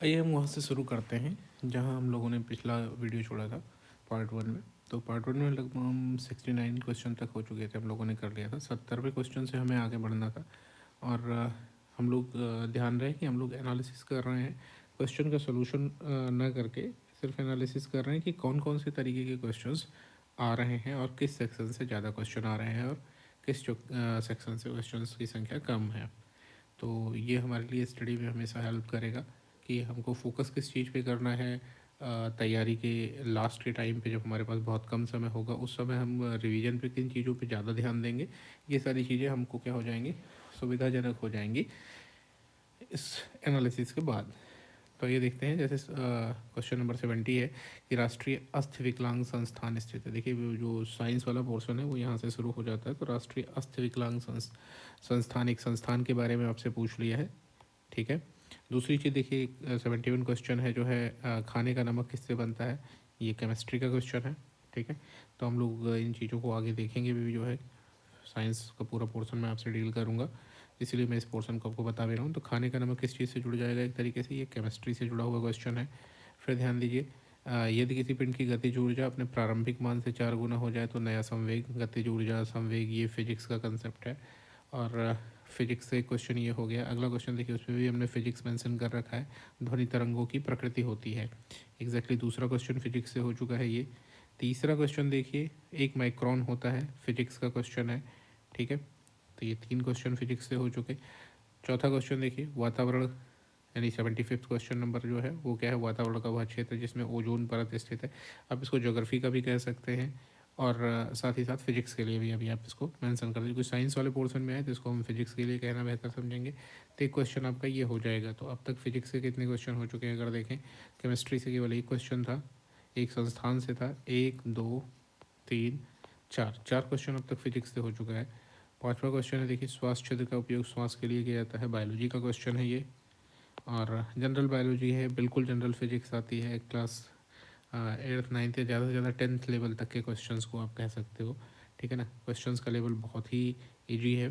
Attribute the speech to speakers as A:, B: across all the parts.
A: आइए हम वहाँ से शुरू करते हैं जहाँ हम लोगों ने पिछला वीडियो छोड़ा था पार्ट वन में। तो पार्ट वन में लगभग हम 69 क्वेश्चन तक हो चुके थे, हम लोगों ने कर लिया था। 70वें क्वेश्चन से हमें आगे बढ़ना था और हम लोग ध्यान रहे कि हम लोग एनालिसिस कर रहे हैं, क्वेश्चन का सोल्यूशन ना करके सिर्फ एनालिसिस कर रहे हैं कि कौन कौन से तरीके के क्वेश्चंस आ रहे हैं और किस सेक्शन से ज़्यादा क्वेश्चन आ रहे हैं और किस सेक्शन से क्वेश्चंस की संख्या कम है। तो ये हमारे लिए स्टडी में हमेशा हेल्प करेगा कि हमको फोकस किस चीज़ पे करना है। तैयारी के लास्ट के टाइम पे जब हमारे पास बहुत कम समय होगा, उस समय हम रिवीजन पे किन चीज़ों पे ज़्यादा ध्यान देंगे, ये सारी चीज़ें हमको क्या हो जाएंगी, सुविधाजनक हो जाएंगी इस एनालिसिस के बाद। तो ये देखते हैं, जैसे क्वेश्चन नंबर 70 है कि राष्ट्रीय अस्थि विकलांग संस्थान स्थित है। देखिए जो साइंस वाला पोर्शन है वो यहाँ से शुरू हो जाता है। तो राष्ट्रीय अस्थि विकलांग संस्थान एक संस्थान के बारे में आपसे पूछ लिया है, ठीक है। दूसरी चीज़ देखिए, 71 क्वेश्चन है जो है खाने का नमक किससे बनता है, ये केमिस्ट्री का क्वेश्चन है, ठीक है। तो हम लोग इन चीज़ों को आगे देखेंगे भी, जो है साइंस का पूरा पोर्शन मैं आपसे डील करूँगा, इसीलिए मैं इस पोर्शन को आपको बता भी रहा हूँ। तो खाने का नमक किस चीज़ से जुड़ जाएगा, एक तरीके से ये केमिस्ट्री से जुड़ा हुआ क्वेश्चन है। फिर ध्यान दीजिए, यदि किसी पिंड की गतिज ऊर्जा अपने प्रारंभिक मान से 4 गुना हो जाए तो नया संवेग, गतिज ऊर्जा संवेग, ये फिजिक्स का कंसेप्ट है। और फिजिक्स से क्वेश्चन ये हो गया। अगला क्वेश्चन देखिए, उसमें भी हमने फिजिक्स मेंशन कर रखा है, ध्वनि तरंगों की प्रकृति होती है। एग्जैक्टली दूसरा क्वेश्चन फिजिक्स से हो चुका है ये। तीसरा क्वेश्चन देखिए, एक माइक्रोन होता है, फिजिक्स का क्वेश्चन है, ठीक है। तो ये 3 क्वेश्चन फिजिक्स से हो चुके। चौथा क्वेश्चन देखिए, वातावरण, यानी 75th क्वेश्चन नंबर जो है वो क्या है, वातावरण का वह क्षेत्र जिसमें ओजोन परत स्थित है। आप इसको ज्योग्राफी का भी कह सकते हैं और साथ ही साथ फिजिक्स के लिए भी अभी आप इसको मेंशन कर दीजिए। कुछ साइंस वाले पोर्शन में आए तो इसको हम फिजिक्स के लिए कहना बेहतर समझेंगे। तो एक क्वेश्चन आपका ये हो जाएगा। तो अब तक फिजिक्स के कितने क्वेश्चन हो चुके हैं अगर देखें, केमिस्ट्री से केवल एक क्वेश्चन था, एक संस्थान से था, 1 2 3 4 4 क्वेश्चन अब तक फिजिक्स से हो चुका है। पांचवा क्वेश्चन है देखिए, श्वास छिद्र का उपयोग श्वास के लिए किया जाता है, बायोलॉजी का क्वेश्चन है ये। और जनरल बायोलॉजी है, बिल्कुल जनरल फिजिक्स आती है, क्लास 8th 9th या ज़्यादा से ज़्यादा 10th लेवल तक के क्वेश्चंस को आप कह सकते हो, ठीक है ना। क्वेश्चंस का लेवल बहुत ही ईजी है।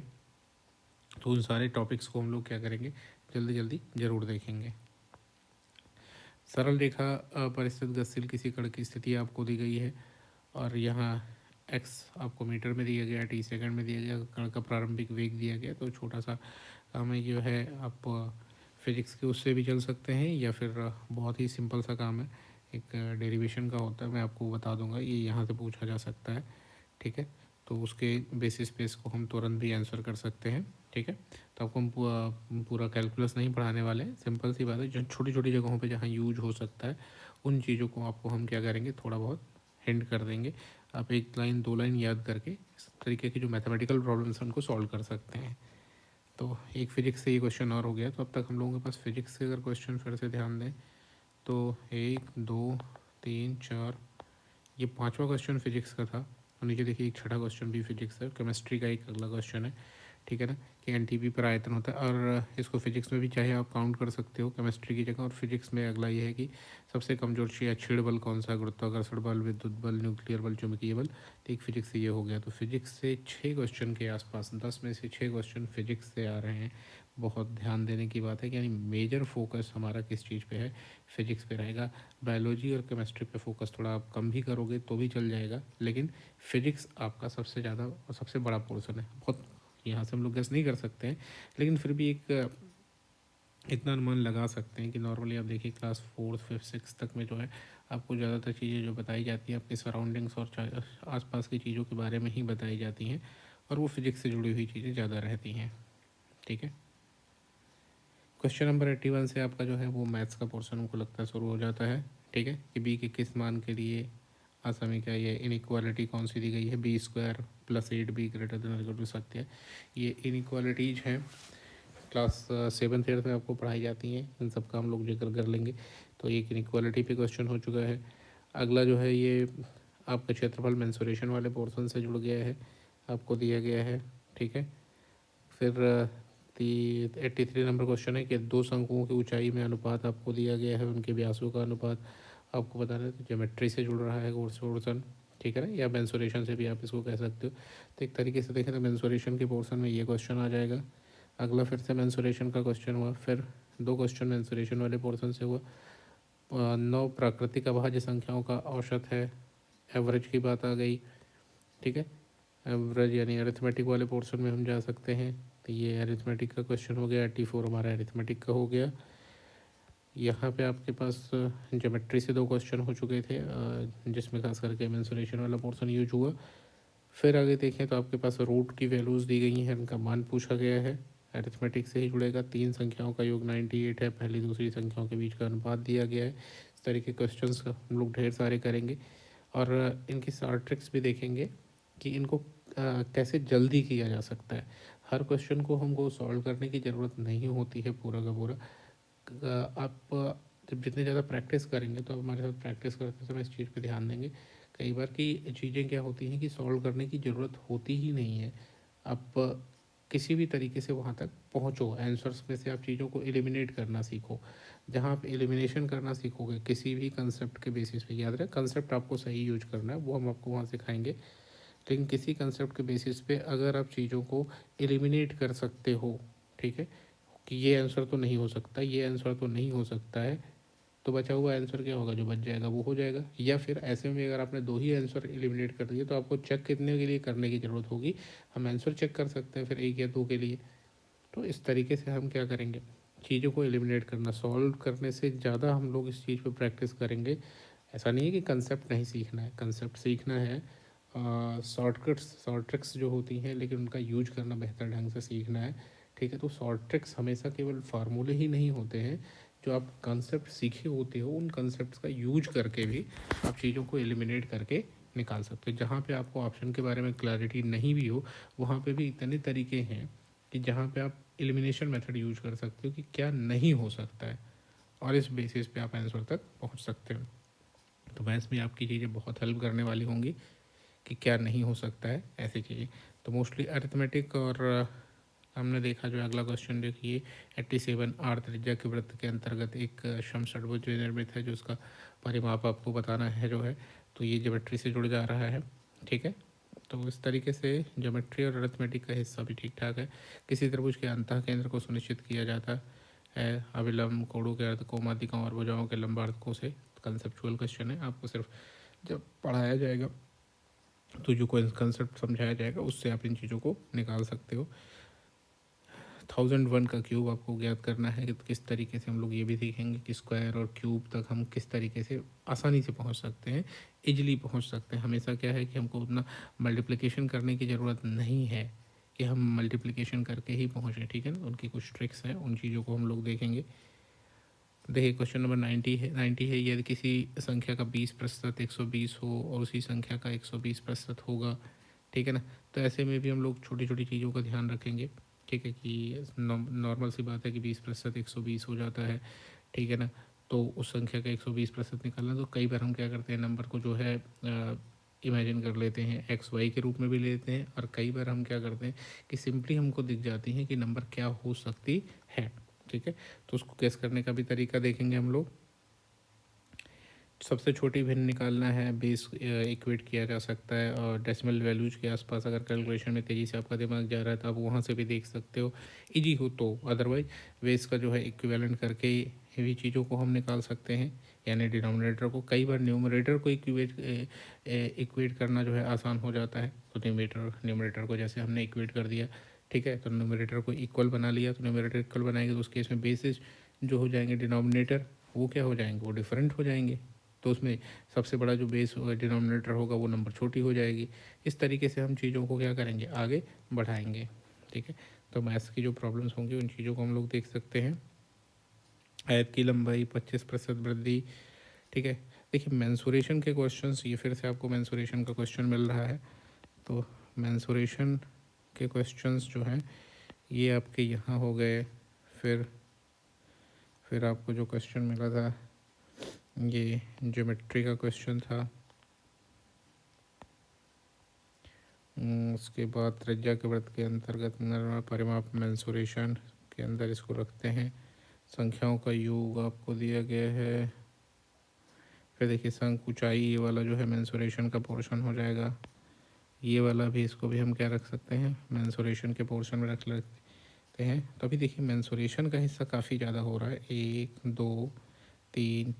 A: तो उन सारे टॉपिक्स को हम लोग क्या करेंगे, जल्दी जल्दी ज़रूर देखेंगे। सरल रेखा पर स्थित गतिशील किसी कण की स्थिति आपको दी गई है और यहाँ एक्स आपको मीटर में दिया गया, टी सेकंड में दिया गया, कण का प्रारंभिक वेग दिया गया। तो छोटा सा काम है जो है, आप फिजिक्स के उससे भी चल सकते हैं या फिर बहुत ही सिंपल सा काम है, एक डेरिवेशन का होता है, मैं आपको बता दूंगा, ये यहाँ से पूछा जा सकता है, ठीक है। तो उसके बेसिस पे इसको हम तुरंत भी आंसर कर सकते हैं, ठीक है। तो आपको हम पूरा कैलकुलस नहीं पढ़ाने वाले हैं, सिंपल सी बात है, जो छोटी छोटी जगहों पे जहाँ यूज हो सकता है उन चीज़ों को आपको हम क्या करेंगे, थोड़ा बहुत हिंट कर देंगे। आप 1 लाइन 2 लाइन याद करके इस तरीके की जो मैथमेटिकल प्रॉब्लम्स हैं उनको सॉल्व कर सकते हैं। तो एक फिजिक्स से ये क्वेश्चन और हो गया। तो अब तक हम लोगों के पास फिजिक्स के अगर क्वेश्चन फिर से ध्यान दें तो 1 2 3 4, ये पांचवा क्वेश्चन फिजिक्स का था। और नीचे देखिए एक छठा क्वेश्चन भी फिजिक्स है। केमिस्ट्री का एक अगला क्वेश्चन है, ठीक है ना, कि एनटीपी पर आयतन होता है। और इसको फिजिक्स में भी चाहे आप काउंट कर सकते हो केमिस्ट्री की जगह। और फिजिक्स में अगला ये है कि सबसे कमजोर क्षीण बल कौन सा, गुरुत्वाकर्षण बल, विद्युत बल, न्यूक्लियर बल, चुंबकीय बल। तो एक फिजिक्स से ये हो गया। तो फिजिक्स से 6 क्वेश्चन के आसपास, 10 में से 6 क्वेश्चन फिजिक्स से आ रहे हैं। बहुत ध्यान देने की बात है कि यानी मेजर फोकस हमारा किस चीज़ पे है, फिजिक्स पे रहेगा। बायोलॉजी और केमिस्ट्री पे फोकस थोड़ा आप कम भी करोगे तो भी चल जाएगा, लेकिन फिजिक्स आपका सबसे ज़्यादा और सबसे बड़ा पोर्शन है। बहुत यहाँ से हम लोग गेस नहीं कर सकते हैं, लेकिन फिर भी एक इतना अनुमान लगा सकते हैं कि नॉर्मली आप देखिए क्लास 4th 5th 6th तक में जो है आपको ज़्यादातर चीज़ें जो बताई जाती हैं आपके सराउंडिंग्स और आसपास की चीज़ों के बारे में ही बताई जाती हैं, और वो फिजिक्स से जुड़ी हुई चीज़ें ज़्यादा रहती हैं, ठीक है। क्वेश्चन नंबर 81 से आपका जो है वो मैथ्स का पोर्शन हमको लगता है शुरू हो जाता है, ठीक है, कि बी के किस मान के लिए आसामी क्या, ये इनइक्वालिटी कौन सी दी गई है, b² + 8b > सकते हैं। ये इनइक्वालिटीज हैं, क्लास 7th 8th में आपको पढ़ाई जाती हैं, इन सब का हम लोग जिक्र कर लेंगे। तो एक इनइक्वालिटी पे क्वेश्चन हो चुका है। अगला जो है ये आपका क्षेत्रफल मेंसुरेशन वाले पोर्शन से जुड़ गया है, आपको दिया गया है, ठीक है। फिर 83 नंबर क्वेश्चन है कि दो शंकुओं की ऊंचाई में अनुपात आपको दिया गया है, उनके व्यासों का अनुपात आपको बताना है। तो ज्योमेट्री से जुड़ रहा है पोर्सन, ठीक है ना, या मेंसुरेशन से भी आप इसको कह सकते हो। तो एक तरीके से देखें तो मेंसुरेशन के पोर्शन में ये क्वेश्चन आ जाएगा। अगला फिर से मेंसुरेशन का क्वेश्चन हुआ। फिर 2 क्वेश्चन मेंसुरेशन वाले पोर्शन से हुआ। 9 प्राकृतिक अभाज्य संख्याओं का औसत है, एवरेज की बात आ गई, ठीक है। एवरेज यानी अरिथमेटिक वाले पोर्शन में हम जा सकते हैं, तो ये अरिथमेटिक का क्वेश्चन हो गया। 84 हमारा अरिथमेटिक का हो गया। यहाँ पे आपके पास ज्योमेट्री से 2 क्वेश्चन हो चुके थे, जिसमें खास करके मेंसुरेशन वाला पोर्शन यूज हुआ। फिर आगे देखें तो आपके पास रूट की वैल्यूज़ दी गई हैं, इनका मान पूछा गया है, अरिथमेटिक से ही जुड़ेगा। 3 संख्याओं का योग 98 है, पहली दूसरी संख्याओं के बीच का अनुपात दिया गया है। इस तरह के क्वेश्चंस का हम लोग ढेर सारे करेंगे, और इनकी शॉर्ट ट्रिक्स भी देखेंगे कि इनको कैसे जल्दी किया जा सकता है। हर क्वेश्चन को हमको सॉल्व करने की ज़रूरत नहीं होती है पूरा का पूरा। आप जब जितने ज़्यादा प्रैक्टिस करेंगे, तो हमारे साथ प्रैक्टिस करते समय इस चीज़ पे ध्यान देंगे। कई बार की चीज़ें क्या होती हैं कि सॉल्व करने की ज़रूरत होती ही नहीं है। आप किसी भी तरीके से वहाँ तक पहुँचो, आंसर्स में से आप चीज़ों को एलिमिनेट करना सीखो। जहाँ आप एलिमिनेशन करना सीखोगे किसी भी कंसेप्ट के बेसिस पे, याद रहे कंसेप्ट आपको सही यूज करना है, वो हम आपको वहाँ सिखाएंगे। लेकिन किसी कंसेप्ट के बेसिस पे अगर आप चीज़ों को एलिमिनेट कर सकते हो, ठीक है, कि ये आंसर तो नहीं हो सकता, ये आंसर तो नहीं हो सकता है, तो बचा हुआ आंसर क्या होगा, जो बच जाएगा वो हो जाएगा। या फिर ऐसे में अगर आपने 2 ही आंसर एलिमिनेट कर दिए, तो आपको चेक कितने के लिए करने की ज़रूरत होगी, हम आंसर चेक कर सकते हैं फिर 1 या 2 के लिए। तो इस तरीके से हम क्या करेंगे, चीज़ों को एलिमिनेट करना, सॉल्व करने से ज़्यादा हम लोग इस चीज़ पर प्रैक्टिस करेंगे। ऐसा नहीं है कि कंसेप्ट नहीं सीखना है, कंसेप्ट सीखना है, शॉर्ट ट्रिक्स जो होती हैं, लेकिन उनका यूज करना बेहतर ढंग से सीखना है, ठीक है। तो शॉर्ट ट्रिक्स हमेशा केवल फार्मूले ही नहीं होते हैं, जो आप कंसेप्ट सीखे होते हो उन कंसेप्ट का यूज करके भी आप चीज़ों को एलिमिनेट करके निकाल सकते हो। जहाँ पे आपको ऑप्शन के बारे में क्लैरिटी नहीं भी हो, वहाँ पे भी इतने तरीके हैं कि जहाँ पे आप एलिमिनेशन मेथड यूज कर सकते हो कि क्या नहीं हो सकता है, और इस बेसिस पे आप आंसर तक पहुँच सकते हो। तो मैथ्स में आपकी चीज़ें बहुत हेल्प करने वाली होंगी कि क्या नहीं हो सकता है, ऐसी चीज़ें। तो मोस्टली अरिथमेटिक, और हमने देखा जो अगला क्वेश्चन देखिए 87 आर त्रिज्या के वृत्त के अंतर्गत एक समषट्भुज निर्मित है, जो उसका परिमाप आपको बताना है जो है, तो ये ज्योमेट्री से जुड़ जा रहा है, ठीक है। तो इस तरीके से ज्योमेट्री और अरिथमेटिक का हिस्सा भी ठीक ठाक है। किसी त्रिभुज के अंतः केंद्र को सुनिश्चित किया जाता है अविलंब कोणों के अर्ध कोमादिकों और भुजाओं के लंबार्धकों से। कंसेप्चुअल क्वेश्चन है, आपको सिर्फ जब पढ़ाया जाएगा तो जो कोई कंसेप्ट समझाया जाएगा उससे आप इन चीज़ों को निकाल सकते हो। 1001 का क्यूब आपको ज्ञात करना है, कि किस तरीके से हम लोग ये भी सीखेंगे कि स्क्वायर और क्यूब तक हम किस तरीके से आसानी से पहुंच सकते हैं, इजीली पहुंच सकते हैं। हमेशा क्या है कि हमको उतना मल्टीप्लिकेशन करने की ज़रूरत नहीं है कि हम मल्टीप्लिकेशन करके ही पहुँचें, ठीक है ना। उनकी कुछ ट्रिक्स हैं, उन चीज़ों को हम लोग देखेंगे। देखिए क्वेश्चन नंबर 90 है, यदि किसी संख्या का 20% 120 हो और उसी संख्या का 120% होगा, ठीक है ना। तो ऐसे में भी हम लोग छोटी छोटी चीज़ों का ध्यान रखेंगे, ठीक है, कि नॉर्मल सी बात है कि 20% 120 हो जाता है, ठीक है ना। तो उस संख्या का 120% निकालना, तो कई बार हम क्या करते हैं, नंबर को जो है इमेजिन कर लेते हैं, एक्स वाई के रूप में भी लेते हैं, और कई बार हम क्या करते हैं कि सिंपली हमको दिख जाती हैं कि नंबर क्या हो सकती है, ठीक है। तो उसको कैस करने का भी तरीका देखेंगे हम लोग। सबसे छोटी भिन्न निकालना है, बेस इक्वेट किया जा सकता है, और डेसिमल वैल्यूज के आसपास अगर कैलकुलेशन में तेज़ी से आपका दिमाग जा रहा है तो आप वहाँ से भी देख सकते हो, इजी हो तो। अदरवाइज बेस का जो है इक्विवेलेंट करके भी चीज़ों को हम निकाल सकते हैं, यानी डिनोमिनेटर को। कई बार न्यूमरेटर को इक्वेट करना जो है आसान हो जाता है, तो न्यूमरेटर को जैसे हमने इक्वेट कर दिया, ठीक है, तो न्यूमरेटर को इक्वल बना लिया, तो न्यूमरेटर इक्वल बनाएंगे तो उस केस में बेसिस जो हो जाएंगे डिनोमिनेटर, वो क्या हो जाएंगे, वो डिफरेंट हो जाएंगे। तो उसमें सबसे बड़ा जो बेस डिनोमिनेटर होगा वो नंबर छोटी हो जाएगी। इस तरीके से हम चीज़ों को क्या करेंगे, आगे बढ़ाएंगे, ठीक है। तो मैथ्स की जो प्रॉब्लम्स होंगी उन चीज़ों को हम लोग देख सकते हैं। आयत की लंबाई 25% वृद्धि, ठीक है। देखिए मेंसुरेशन के क्वेश्चंस, ये फिर से आपको मेंसुरेशन का क्वेश्चन मिल रहा है, तो मेंसुरेशन के क्वेश्चंस जो हैं ये आपके यहाँ हो गए। फिर आपको जो क्वेश्चन मिला था ये ज्योमेट्री का क्वेश्चन था। उसके बाद त्रिज्या के वृत्त के अंतर्गत परिमाप मेंसुरेशन के अंदर इसको रखते हैं। संख्याओं का योग आपको दिया गया है। फिर देखिए संख ऊंचाई, ये वाला जो है मेंसुरेशन का पोर्शन हो जाएगा। ये वाला भी, इसको भी हम क्या रख सकते हैं, मेंसुरेशन के पोर्शन में रख सकते। हैं। तो अभी देखिए मेंसुरेशन का हिस्सा काफ़ी ज़्यादा हो रहा है। 1 2 3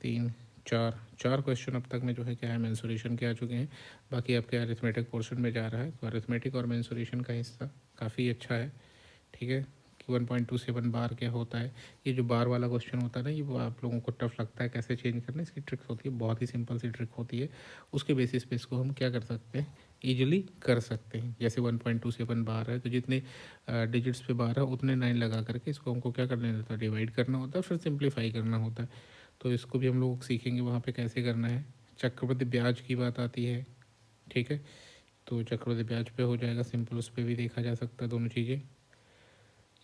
A: 3 4 क्वेश्चन अब तक में जो है क्या है मेंसुरेशन के आ चुके हैं। बाकी आपके अरिथमेटिक पोर्शन में जा रहा है। तो अरिथमेटिक और मेंसुरेशन का हिस्सा काफ़ी अच्छा है, ठीक है। कि 1.27 बार क्या होता है, ये जो बार वाला क्वेश्चन होता है ना, ये वो आप लोगों को टफ लगता है कैसे चेंज करना, इसकी ट्रिक्स होती है, बहुत ही सिंपल सी ट्रिक होती है। उसके बेसिस पे इसको हम क्या कर सकते हैं, ईजिली कर सकते हैं। जैसे 1.27 बार है तो जितने डिजिट्स पे बार है उतने 9 लगा करके इसको हमको क्या करना होता है, डिवाइड करना होता है, फिर सिंप्लीफाई करना होता है। तो इसको भी हम लोग सीखेंगे वहाँ पे कैसे करना है। चक्रवृद्धि ब्याज की बात आती है, ठीक है। तो चक्रवृद्धि ब्याज पे हो जाएगा सिंपल, उस पर भी देखा जा सकता है दोनों चीज़ें।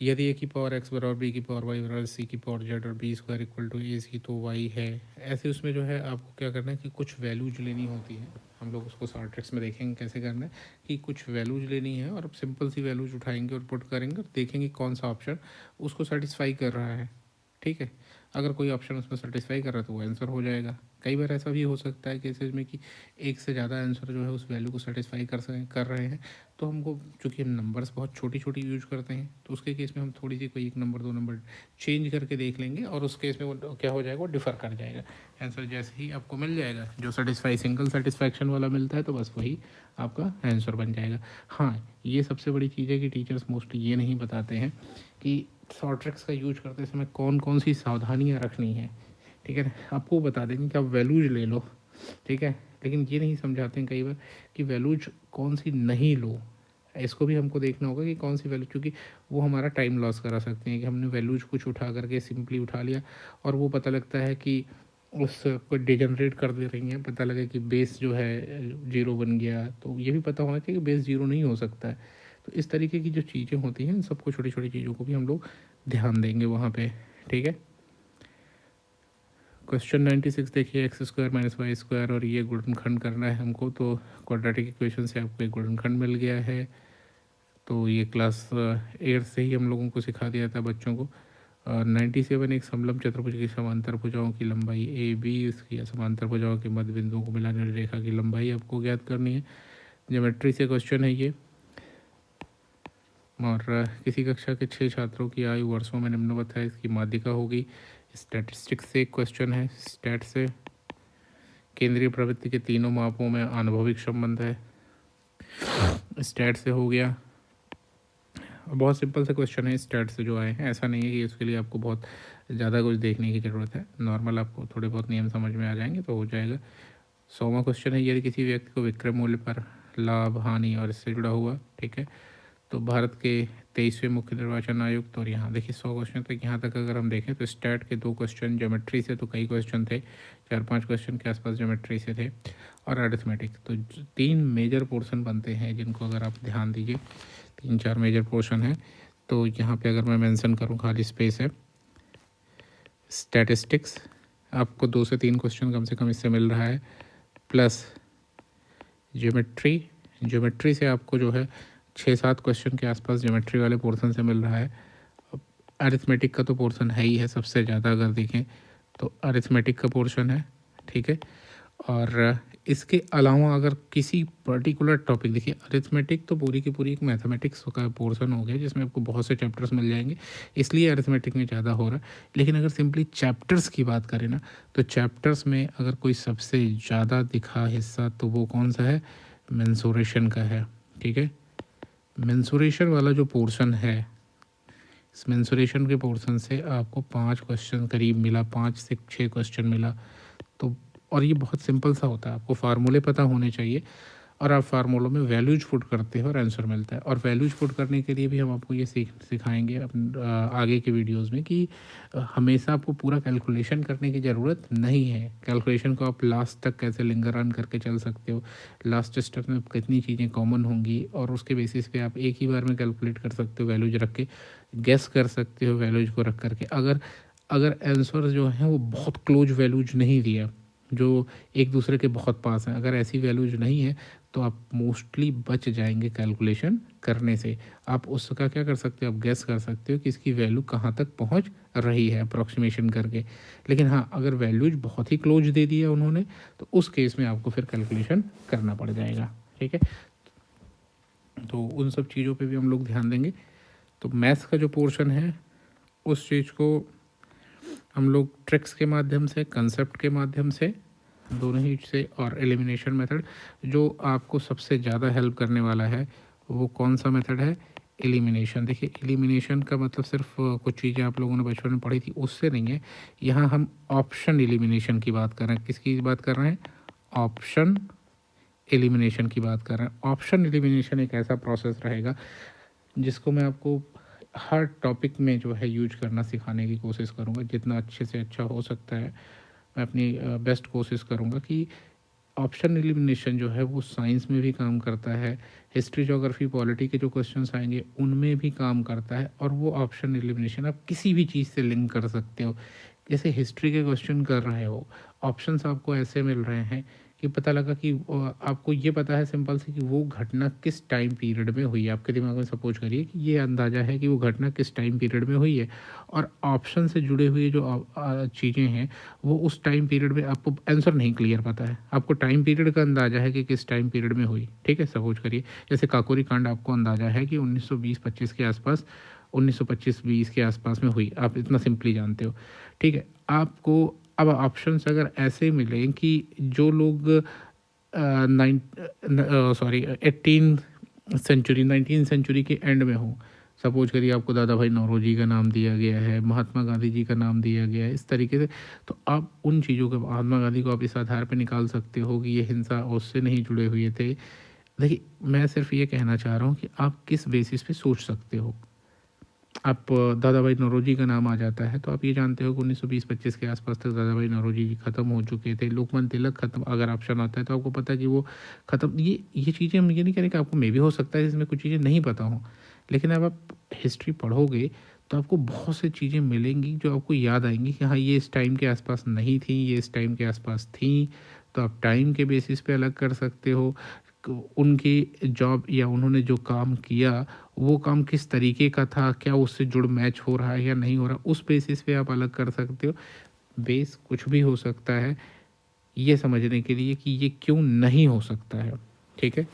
A: यदि ए की पावर एक्स बराबर बी की पावर वाई बराबर सी की पावर जेड और बी स्क्वायर इक्वल टू ए सी तो वाई है, ऐसे उसमें जो है आपको क्या करना है कि कुछ वैल्यूज लेनी होती है। हम लोग उसको शॉर्ट ट्रिक्स में देखेंगे कैसे करना है कि कुछ वैल्यूज लेनी है और सिंपल सी वैल्यूज उठाएंगे और पुट करेंगे और देखेंगे कौन सा ऑप्शन उसको सेटिस्फाई कर रहा है, ठीक है। अगर कोई ऑप्शन उसमें सेटिस्फाई कर रहा है तो वो आंसर हो जाएगा। कई बार ऐसा भी हो सकता है केसेज में कि एक से ज़्यादा आंसर जो है उस वैल्यू को सेटिस्फाई कर रहे हैं। तो हमको चूँकि हम नंबर्स बहुत छोटी छोटी यूज करते हैं तो उसके केस में हम थोड़ी सी कोई 1 नंबर 2 नंबर चेंज करके देख लेंगे और उस केस में वो क्या हो जाएगा, वो डिफ़र कर जाएगा। आंसर जैसे ही आपको मिल जाएगा जो सेटिस्फाई सिंगल सेटिस्फैक्शन वाला मिलता है तो बस वही आपका आंसर बन जाएगा। हाँ, ये सबसे बड़ी चीज़ है कि टीचर्स मोस्टली ये नहीं बताते हैं कि शॉर्ट ट्रिक्स का यूज करते समय कौन कौन सी सावधानियाँ रखनी है, ठीक है ना। आपको बता देंगे कि आप वैल्यूज ले लो, ठीक है, लेकिन ये नहीं समझाते हैं कई बार कि वैल्यूज कौन सी नहीं लो। इसको भी हमको देखना होगा कि कौन सी वैल्यू, क्योंकि वो हमारा टाइम लॉस करा सकते हैं कि हमने वैल्यूज कुछ उठा करके सिंपली उठा लिया और वो पता लगता है कि उस को डिजनरेट कर दे रही हैं, पता लगे कि बेस जो है जीरो बन गया। तो ये भी पता होना चाहिए कि बेस जीरो नहीं हो सकता है। तो इस तरीके की जो चीज़ें होती हैं इन सबको, छोटी छोटी चीज़ों को भी हम लोग ध्यान देंगे वहाँ पे, ठीक है। क्वेश्चन 96 देखिए, X square minus Y square और ये गुणनखंड करना है हमको। तो क्वाड्रेटिक इक्वेशन से आपको एक गुणनखंड मिल गया है। तो ये क्लास 8 से ही हम लोगों को सिखा दिया था बच्चों को। 97 एक समलंब चतुर्भुज की समांतर भुजाओं की लंबाई ए बी, इसकी समांतर भुजाओं के मध्य बिंदुओं को मिलाने वाली रेखा की लंबाई आपको ज्ञात करनी है। ज्योमेट्री से क्वेश्चन है ये। और किसी कक्षा के 6 छात्रों की आयु वर्षों में निम्नवत है, इसकी माध्यिका होगी। स्टैटिस्टिक्स से एक क्वेश्चन है, स्टैट से। केंद्रीय प्रवृत्ति के तीनों मापों में आनुभविक संबंध है, स्टैट से हो गया। बहुत सिंपल सा क्वेश्चन है स्टैट से जो आए हैं, ऐसा नहीं है कि उसके लिए आपको बहुत ज़्यादा कुछ देखने की ज़रूरत है। नॉर्मल आपको थोड़े बहुत नियम समझ में आ जाएंगे तो हो जाएगा। 100वां क्वेश्चन है, यदि किसी व्यक्ति को विक्रय मूल्य पर लाभ हानि और इससे जुड़ा हुआ, ठीक है, तो भारत के 23वें मुख्य निर्वाचन आयुक्त। और यहाँ देखिए 100 क्वेश्चन तक, यहाँ तक अगर हम देखें तो स्टैट के 2 क्वेश्चन, ज्योमेट्री से तो कई क्वेश्चन थे, 4-5 क्वेश्चन के आसपास ज्योमेट्री से थे, और अरिथमेटिक। तो 3 मेजर पोर्शन बनते हैं जिनको अगर आप ध्यान दीजिए, 3-4 मेजर पोर्शन है। तो यहाँ पे अगर मैं मेंशन करूँ, खाली स्पेस है, स्टैटिस्टिक्स आपको 2 से 3 क्वेश्चन कम से कम इससे मिल रहा है, प्लस ज्योमेट्री। ज्योमेट्री से आपको जो है 6-7 क्वेश्चन के आसपास ज्योमेट्री वाले पोर्शन से मिल रहा है। अरिथमेटिक का तो पोर्शन है ही है सबसे ज़्यादा, अगर देखें तो अरिथमेटिक का पोर्शन है, ठीक है। और इसके अलावा अगर किसी पर्टिकुलर टॉपिक, देखिए अरिथमेटिक तो पूरी की पूरी एक मैथमेटिक्स का पोर्शन हो गया जिसमें आपको बहुत से चैप्टर्स मिल जाएंगे, इसलिए अरिथमेटिक में ज़्यादा हो रहा है। लेकिन अगर सिंपली चैप्टर्स की बात करें ना, तो चैप्टर्स में अगर कोई सबसे ज़्यादा दिखा हिस्सा तो वो कौन सा है, मेंसुरेशन का है, ठीक है। मेंसुरेशन वाला जो पोर्शन है, इस मेंसुरेशन के पोर्शन से आपको 5 क्वेश्चन करीब मिला, 5 से 6 क्वेश्चन मिला। तो और ये बहुत सिंपल सा होता है, आपको फार्मूले पता होने चाहिए और आप फार्मूलों में वैल्यूज पुट करते हैं और आंसर मिलता है। और वैल्यूज पुट करने के लिए भी हम आपको ये सिखाएंगे आगे के वीडियोस में कि हमेशा आपको पूरा कैलकुलेशन करने की ज़रूरत नहीं है। कैलकुलेशन को आप लास्ट तक कैसे लिंगर ऑन करके चल सकते हो, लास्ट स्टेप में कितनी चीज़ें कॉमन होंगी और उसके बेसिस पे आप एक ही बार में कैलकुलेट कर सकते हो, वैल्यूज रख के गेस कर सकते हो वैल्यूज को रख करके। अगर अगर आंसर जो है वो बहुत क्लोज वैल्यूज नहीं दिया, जो एक दूसरे के बहुत पास हैं, अगर ऐसी वैल्यूज नहीं है तो आप मोस्टली बच जाएंगे कैलकुलेशन करने से। आप उसका क्या कर सकते हो, आप गेस कर सकते हो कि इसकी वैल्यू कहाँ तक पहुँच रही है अप्रॉक्सीमेशन करके। लेकिन हाँ, अगर वैल्यूज बहुत ही क्लोज दे दिया उन्होंने तो उस केस में आपको फिर कैलकुलेशन करना पड़ जाएगा, ठीक है। तो उन सब चीज़ों पे भी हम लोग ध्यान देंगे। तो मैथ्स का जो पोर्शन है उस चीज़ को हम लोग ट्रिक्स के माध्यम से, कंसेप्ट के माध्यम से, दोनों ही से, और एलिमिनेशन मेथड, जो आपको सबसे ज़्यादा हेल्प करने वाला है वो कौन सा मेथड है? एलिमिनेशन। देखिए, एलिमिनेशन का मतलब सिर्फ कुछ चीज़ें आप लोगों ने बचपन में पढ़ी थी उससे नहीं है। यहाँ हम ऑप्शन एलिमिनेशन की बात कर रहे हैं। किसकी बात कर रहे हैं? ऑप्शन एलिमिनेशन की बात कर रहे हैं। ऑप्शन एलिमिनेशन एक ऐसा प्रोसेस रहेगा जिसको मैं आपको हर टॉपिक में जो है यूज करना सिखाने की कोशिश करूँगा, जितना अच्छे से अच्छा हो सकता है। मैं अपनी बेस्ट कोशिश करूँगा कि ऑप्शन एलिमिनेशन जो है वो साइंस में भी काम करता है, हिस्ट्री, ज्योग्राफी, पॉलिटी के जो क्वेश्चंस आएंगे उनमें भी काम करता है। और वो ऑप्शन एलिमिनेशन आप किसी भी चीज़ से लिंक कर सकते हो। जैसे हिस्ट्री के क्वेश्चन कर रहे हो, ऑप्शंस आपको ऐसे मिल रहे हैं कि पता लगा कि आपको ये पता है सिंपल से कि वो घटना किस टाइम पीरियड में हुई है। आपके दिमाग में सपोज करिए कि ये अंदाज़ा है कि वो घटना किस टाइम पीरियड में हुई है, और ऑप्शन से जुड़े हुए जो चीज़ें हैं वो उस टाइम पीरियड में आपको आंसर नहीं क्लियर पता है, आपको टाइम पीरियड का अंदाज़ा है कि किस टाइम पीरियड में हुई। ठीक है, सपोज करिए जैसे काकोरी कांड आपको अंदाज़ा है कि 1920-25 के आसपास, 1925-20 के आसपास में हुई, आप इतना सिंपली जानते हो। ठीक है, आपको अब ऑप्शंस अगर ऐसे मिलें कि जो लोग नाइन सॉरी 19th सेंचुरी के एंड में हो, सपोज करिए आपको दादा भाई नौरोजी का नाम दिया गया है, महात्मा गांधी जी का नाम दिया गया है, इस तरीके से, तो आप उन चीज़ों के, महात्मा गांधी को आप इस आधार पर निकाल सकते हो कि ये हिंसा उससे नहीं जुड़े हुए थे। देखिए, मैं सिर्फ ये कहना चाह रहा हूँ कि आप किस बेसिस पे सोच सकते हो। आप दादा भाई नौरोजी का नाम आ जाता है तो आप ये जानते हो कि 1920-25 के आसपास तक दादा भाई नौरोजी जी ख़त्म हो चुके थे। लोकमान्य तिलक ख़त्म, अगर ऑप्शन आता है तो आपको पता है कि वो ख़त्म। ये चीज़ें हम ये नहीं कह रहे कि आपको मे भी हो सकता है इसमें कुछ चीज़ें नहीं पता हों, लेकिन अब आप हिस्ट्री पढ़ोगे तो आपको बहुत सी चीज़ें मिलेंगी जो आपको याद आएंगी कि हाँ, ये इस टाइम के आसपास नहीं थी, ये इस टाइम के आसपास थी। तो आप टाइम के बेसिस पे अलग कर सकते हो, उनकी जॉब या उन्होंने जो काम किया वो काम किस तरीके का था, क्या उससे जुड़ मैच हो रहा है या नहीं हो रहा, उस बेसिस पे आप अलग कर सकते हो। बेस कुछ भी हो सकता है ये समझने के लिए कि ये क्यों नहीं हो सकता है। ठीक है,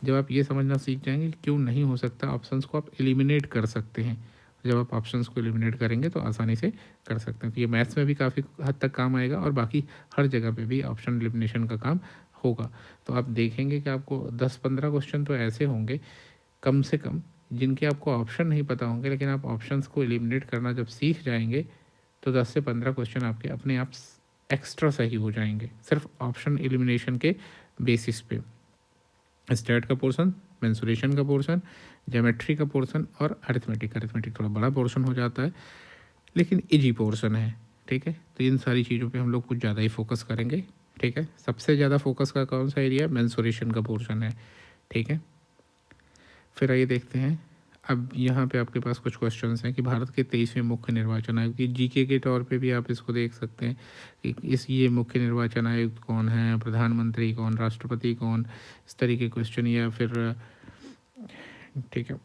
A: जब आप ये समझना सीख जाएंगे कि क्यों नहीं हो सकता, ऑप्शंस को आप एलिमिनेट कर सकते हैं। जब आप ऑप्शंस को एलिमिनेट करेंगे तो आसानी से कर सकते हैं। तो ये मैथ्स में भी काफ़ी हद तक काम आएगा और बाकी हर जगह पे भी ऑप्शन एलिमिनेशन का काम होगा। तो आप देखेंगे कि आपको 10-15 क्वेश्चन तो ऐसे होंगे कम से कम जिनके आपको ऑप्शन नहीं पता होंगे, लेकिन आप ऑप्शंस को एलिमिनेट करना जब सीख जाएंगे तो 10 से 15 क्वेश्चन आपके अपने आप एक्स्ट्रा सही हो जाएंगे, सिर्फ ऑप्शन एलिमिनेशन के बेसिस पे। स्टैट का पोर्शन, मेंसुरेशन का पोर्शन, ज्योमेट्री का पोर्शन और अरिथमेटिक। अरिथमेटिक थोड़ा बड़ा पोर्शन हो जाता है लेकिन इजी पोर्शन है। ठीक है, तो इन सारी चीज़ों पे हम लोग कुछ ज़्यादा ही फोकस करेंगे। ठीक है, सबसे ज़्यादा फोकस का कौन सा एरिया है? मेंसुरेशन का पोर्शन है। ठीक है, फिर आइए देखते हैं। अब यहाँ पे आपके पास कुछ क्वेश्चंस हैं कि भारत के 23वें मुख्य निर्वाचन आयोग की जीके के तौर पे भी आप इसको देख सकते हैं कि ये मुख्य निर्वाचन आयुक्त कौन है, प्रधानमंत्री कौन, राष्ट्रपति कौन, इस तरीके क्वेश्चन, या फिर ठीक है,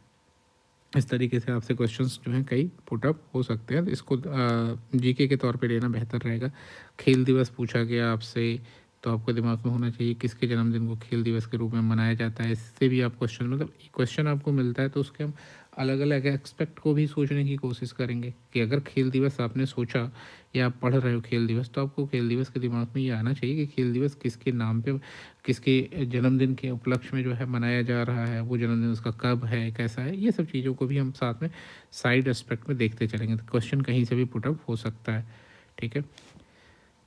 A: इस तरीके से आपसे क्वेश्चंस जो हैं कई पुटअप हो सकते हैं। तो इसको जीके के तौर पे लेना बेहतर रहेगा। खेल दिवस पूछा गया आपसे, तो आपको दिमाग में होना चाहिए किसके जन्मदिन को खेल दिवस के रूप में मनाया जाता है। इससे भी आप क्वेश्चन, मतलब क्वेश्चन आपको मिलता है तो उसके हम अलग अलग एक्सपेक्ट को भी सोचने की कोशिश करेंगे कि अगर खेल दिवस आपने सोचा या आप पढ़ रहे हो खेल दिवस, तो आपको खेल दिवस के दिमाग में ये आना चाहिए कि खेल दिवस किसके नाम पे, किसके जन्मदिन के उपलक्ष्य में जो है मनाया जा रहा है, वो जन्मदिन उसका कब है, कैसा है, ये सब चीज़ों को भी हम साथ में साइड एस्पेक्ट में देखते चलेंगे। तो क्वेश्चन कहीं से भी पुटअप हो सकता है। ठीक है,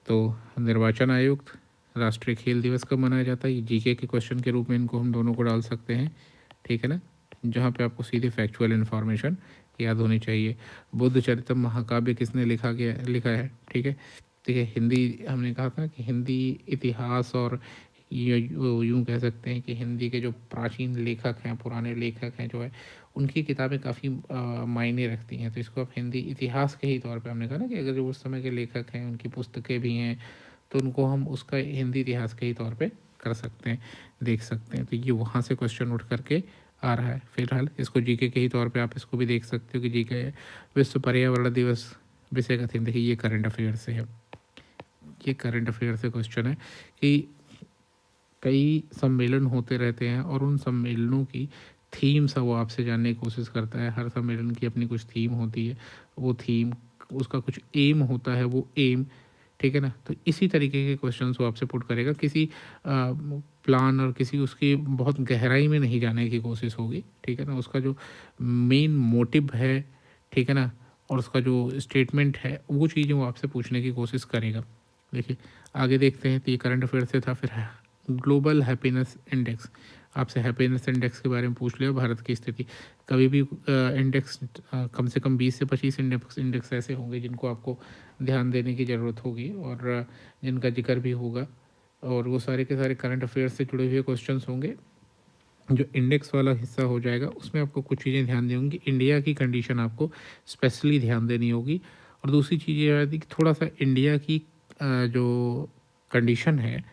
A: तो निर्वाचन आयुक्त, राष्ट्रीय खेल दिवस कब मनाया जाता है, ये जीके के क्वेश्चन के रूप में इनको हम दोनों को डाल सकते हैं। ठीक है ना, जहाँ पे आपको सीधे फैक्चुअल इन्फॉर्मेशन याद होनी चाहिए। बुद्ध चरितम महाकाव्य किसने लिखा है? ठीक है, देखिए हिंदी, हमने कहा था कि हिंदी इतिहास और यूँ कह सकते हैं कि हिंदी के जो प्राचीन लेखक हैं, पुराने लेखक हैं जो है, उनकी किताबें काफ़ी मायने रखती हैं। तो इसको आप हिंदी इतिहास के ही तौर पे हमने कहा ना कि अगर जो उस समय के लेखक हैं उनकी पुस्तकें भी हैं तो उनको हम उसका हिंदी इतिहास के ही तौर पे कर सकते हैं, देख सकते हैं। तो ये वहाँ से क्वेश्चन उठ करके आ रहा है। फिलहाल इसको जीके के ही तौर पे आप इसको भी देख सकते हो कि जीके विश्व पर्यावरण दिवस विषय का थीम। देखिए ये करंट अफेयर से है, ये करंट अफेयर से क्वेश्चन है कि कई सम्मेलन होते रहते हैं और उन सम्मेलनों की थीम्स है वो आपसे जानने की कोशिश करता है। हर सम्मेलन की अपनी कुछ थीम होती है, वो थीम उसका कुछ एम होता है, वो एम, ठीक है ना। तो इसी तरीके के क्वेश्चंस वो आपसे पुट करेगा, किसी प्लान और किसी उसकी बहुत गहराई में नहीं जाने की कोशिश होगी, ठीक है ना। उसका जो मेन मोटिव है, ठीक है ना, और उसका जो स्टेटमेंट है, वो चीज़ें वो आपसे पूछने की कोशिश करेगा। देखिए आगे देखते हैं, तो ये करंट अफेयर से था। फिर ग्लोबल हैप्पीनेस इंडेक्स, आपसे हैप्पीनेस इंडेक्स के बारे में पूछ लिया, भारत की स्थिति। कभी भी इंडेक्स कम से कम 20 से 25 इंडेक्स ऐसे होंगे जिनको आपको ध्यान देने की ज़रूरत होगी और जिनका जिक्र भी होगा, और वो सारे के सारे करंट अफेयर्स से जुड़े हुए क्वेश्चंस होंगे। जो इंडेक्स वाला हिस्सा हो जाएगा उसमें आपको कुछ चीज़ें ध्यान देनी होंगी, इंडिया की कंडीशन आपको स्पेशली ध्यान देनी होगी। और दूसरी चीज़ ये आती कि थोड़ा सा इंडिया की जो कंडीशन है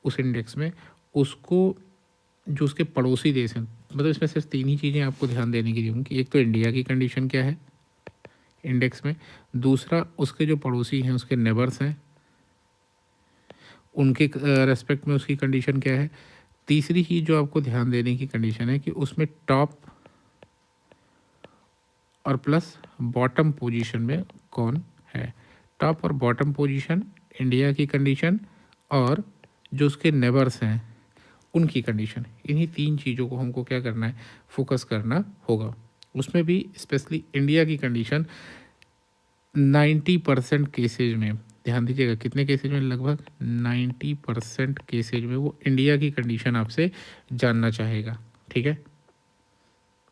A: उस इंडेक्स में, उसको जो उसके पड़ोसी देश हैं, मतलब इसमें सिर्फ 3 ही चीज़ें आपको ध्यान देने की होंगी। एक तो इंडिया की कंडीशन क्या है इंडेक्स में, दूसरा उसके जो पड़ोसी हैं उसके नेबर्स हैं उनके रेस्पेक्ट में उसकी कंडीशन क्या है, तीसरी चीज़ जो आपको ध्यान देने की कंडीशन है कि उसमें टॉप और प्लस बॉटम पोजीशन में कौन है। टॉप और बॉटम पोजीशन, इंडिया की कंडीशन और जो उसके नेबर्स हैं उनकी कंडीशन, इन्हीं 3 चीज़ों को हमको क्या करना है, फोकस करना होगा। उसमें भी स्पेशली इंडिया की कंडीशन 90% केसेज में, ध्यान दीजिएगा कितने केसेज में, लगभग 90% केसेज में वो इंडिया की कंडीशन आपसे जानना चाहेगा, ठीक है।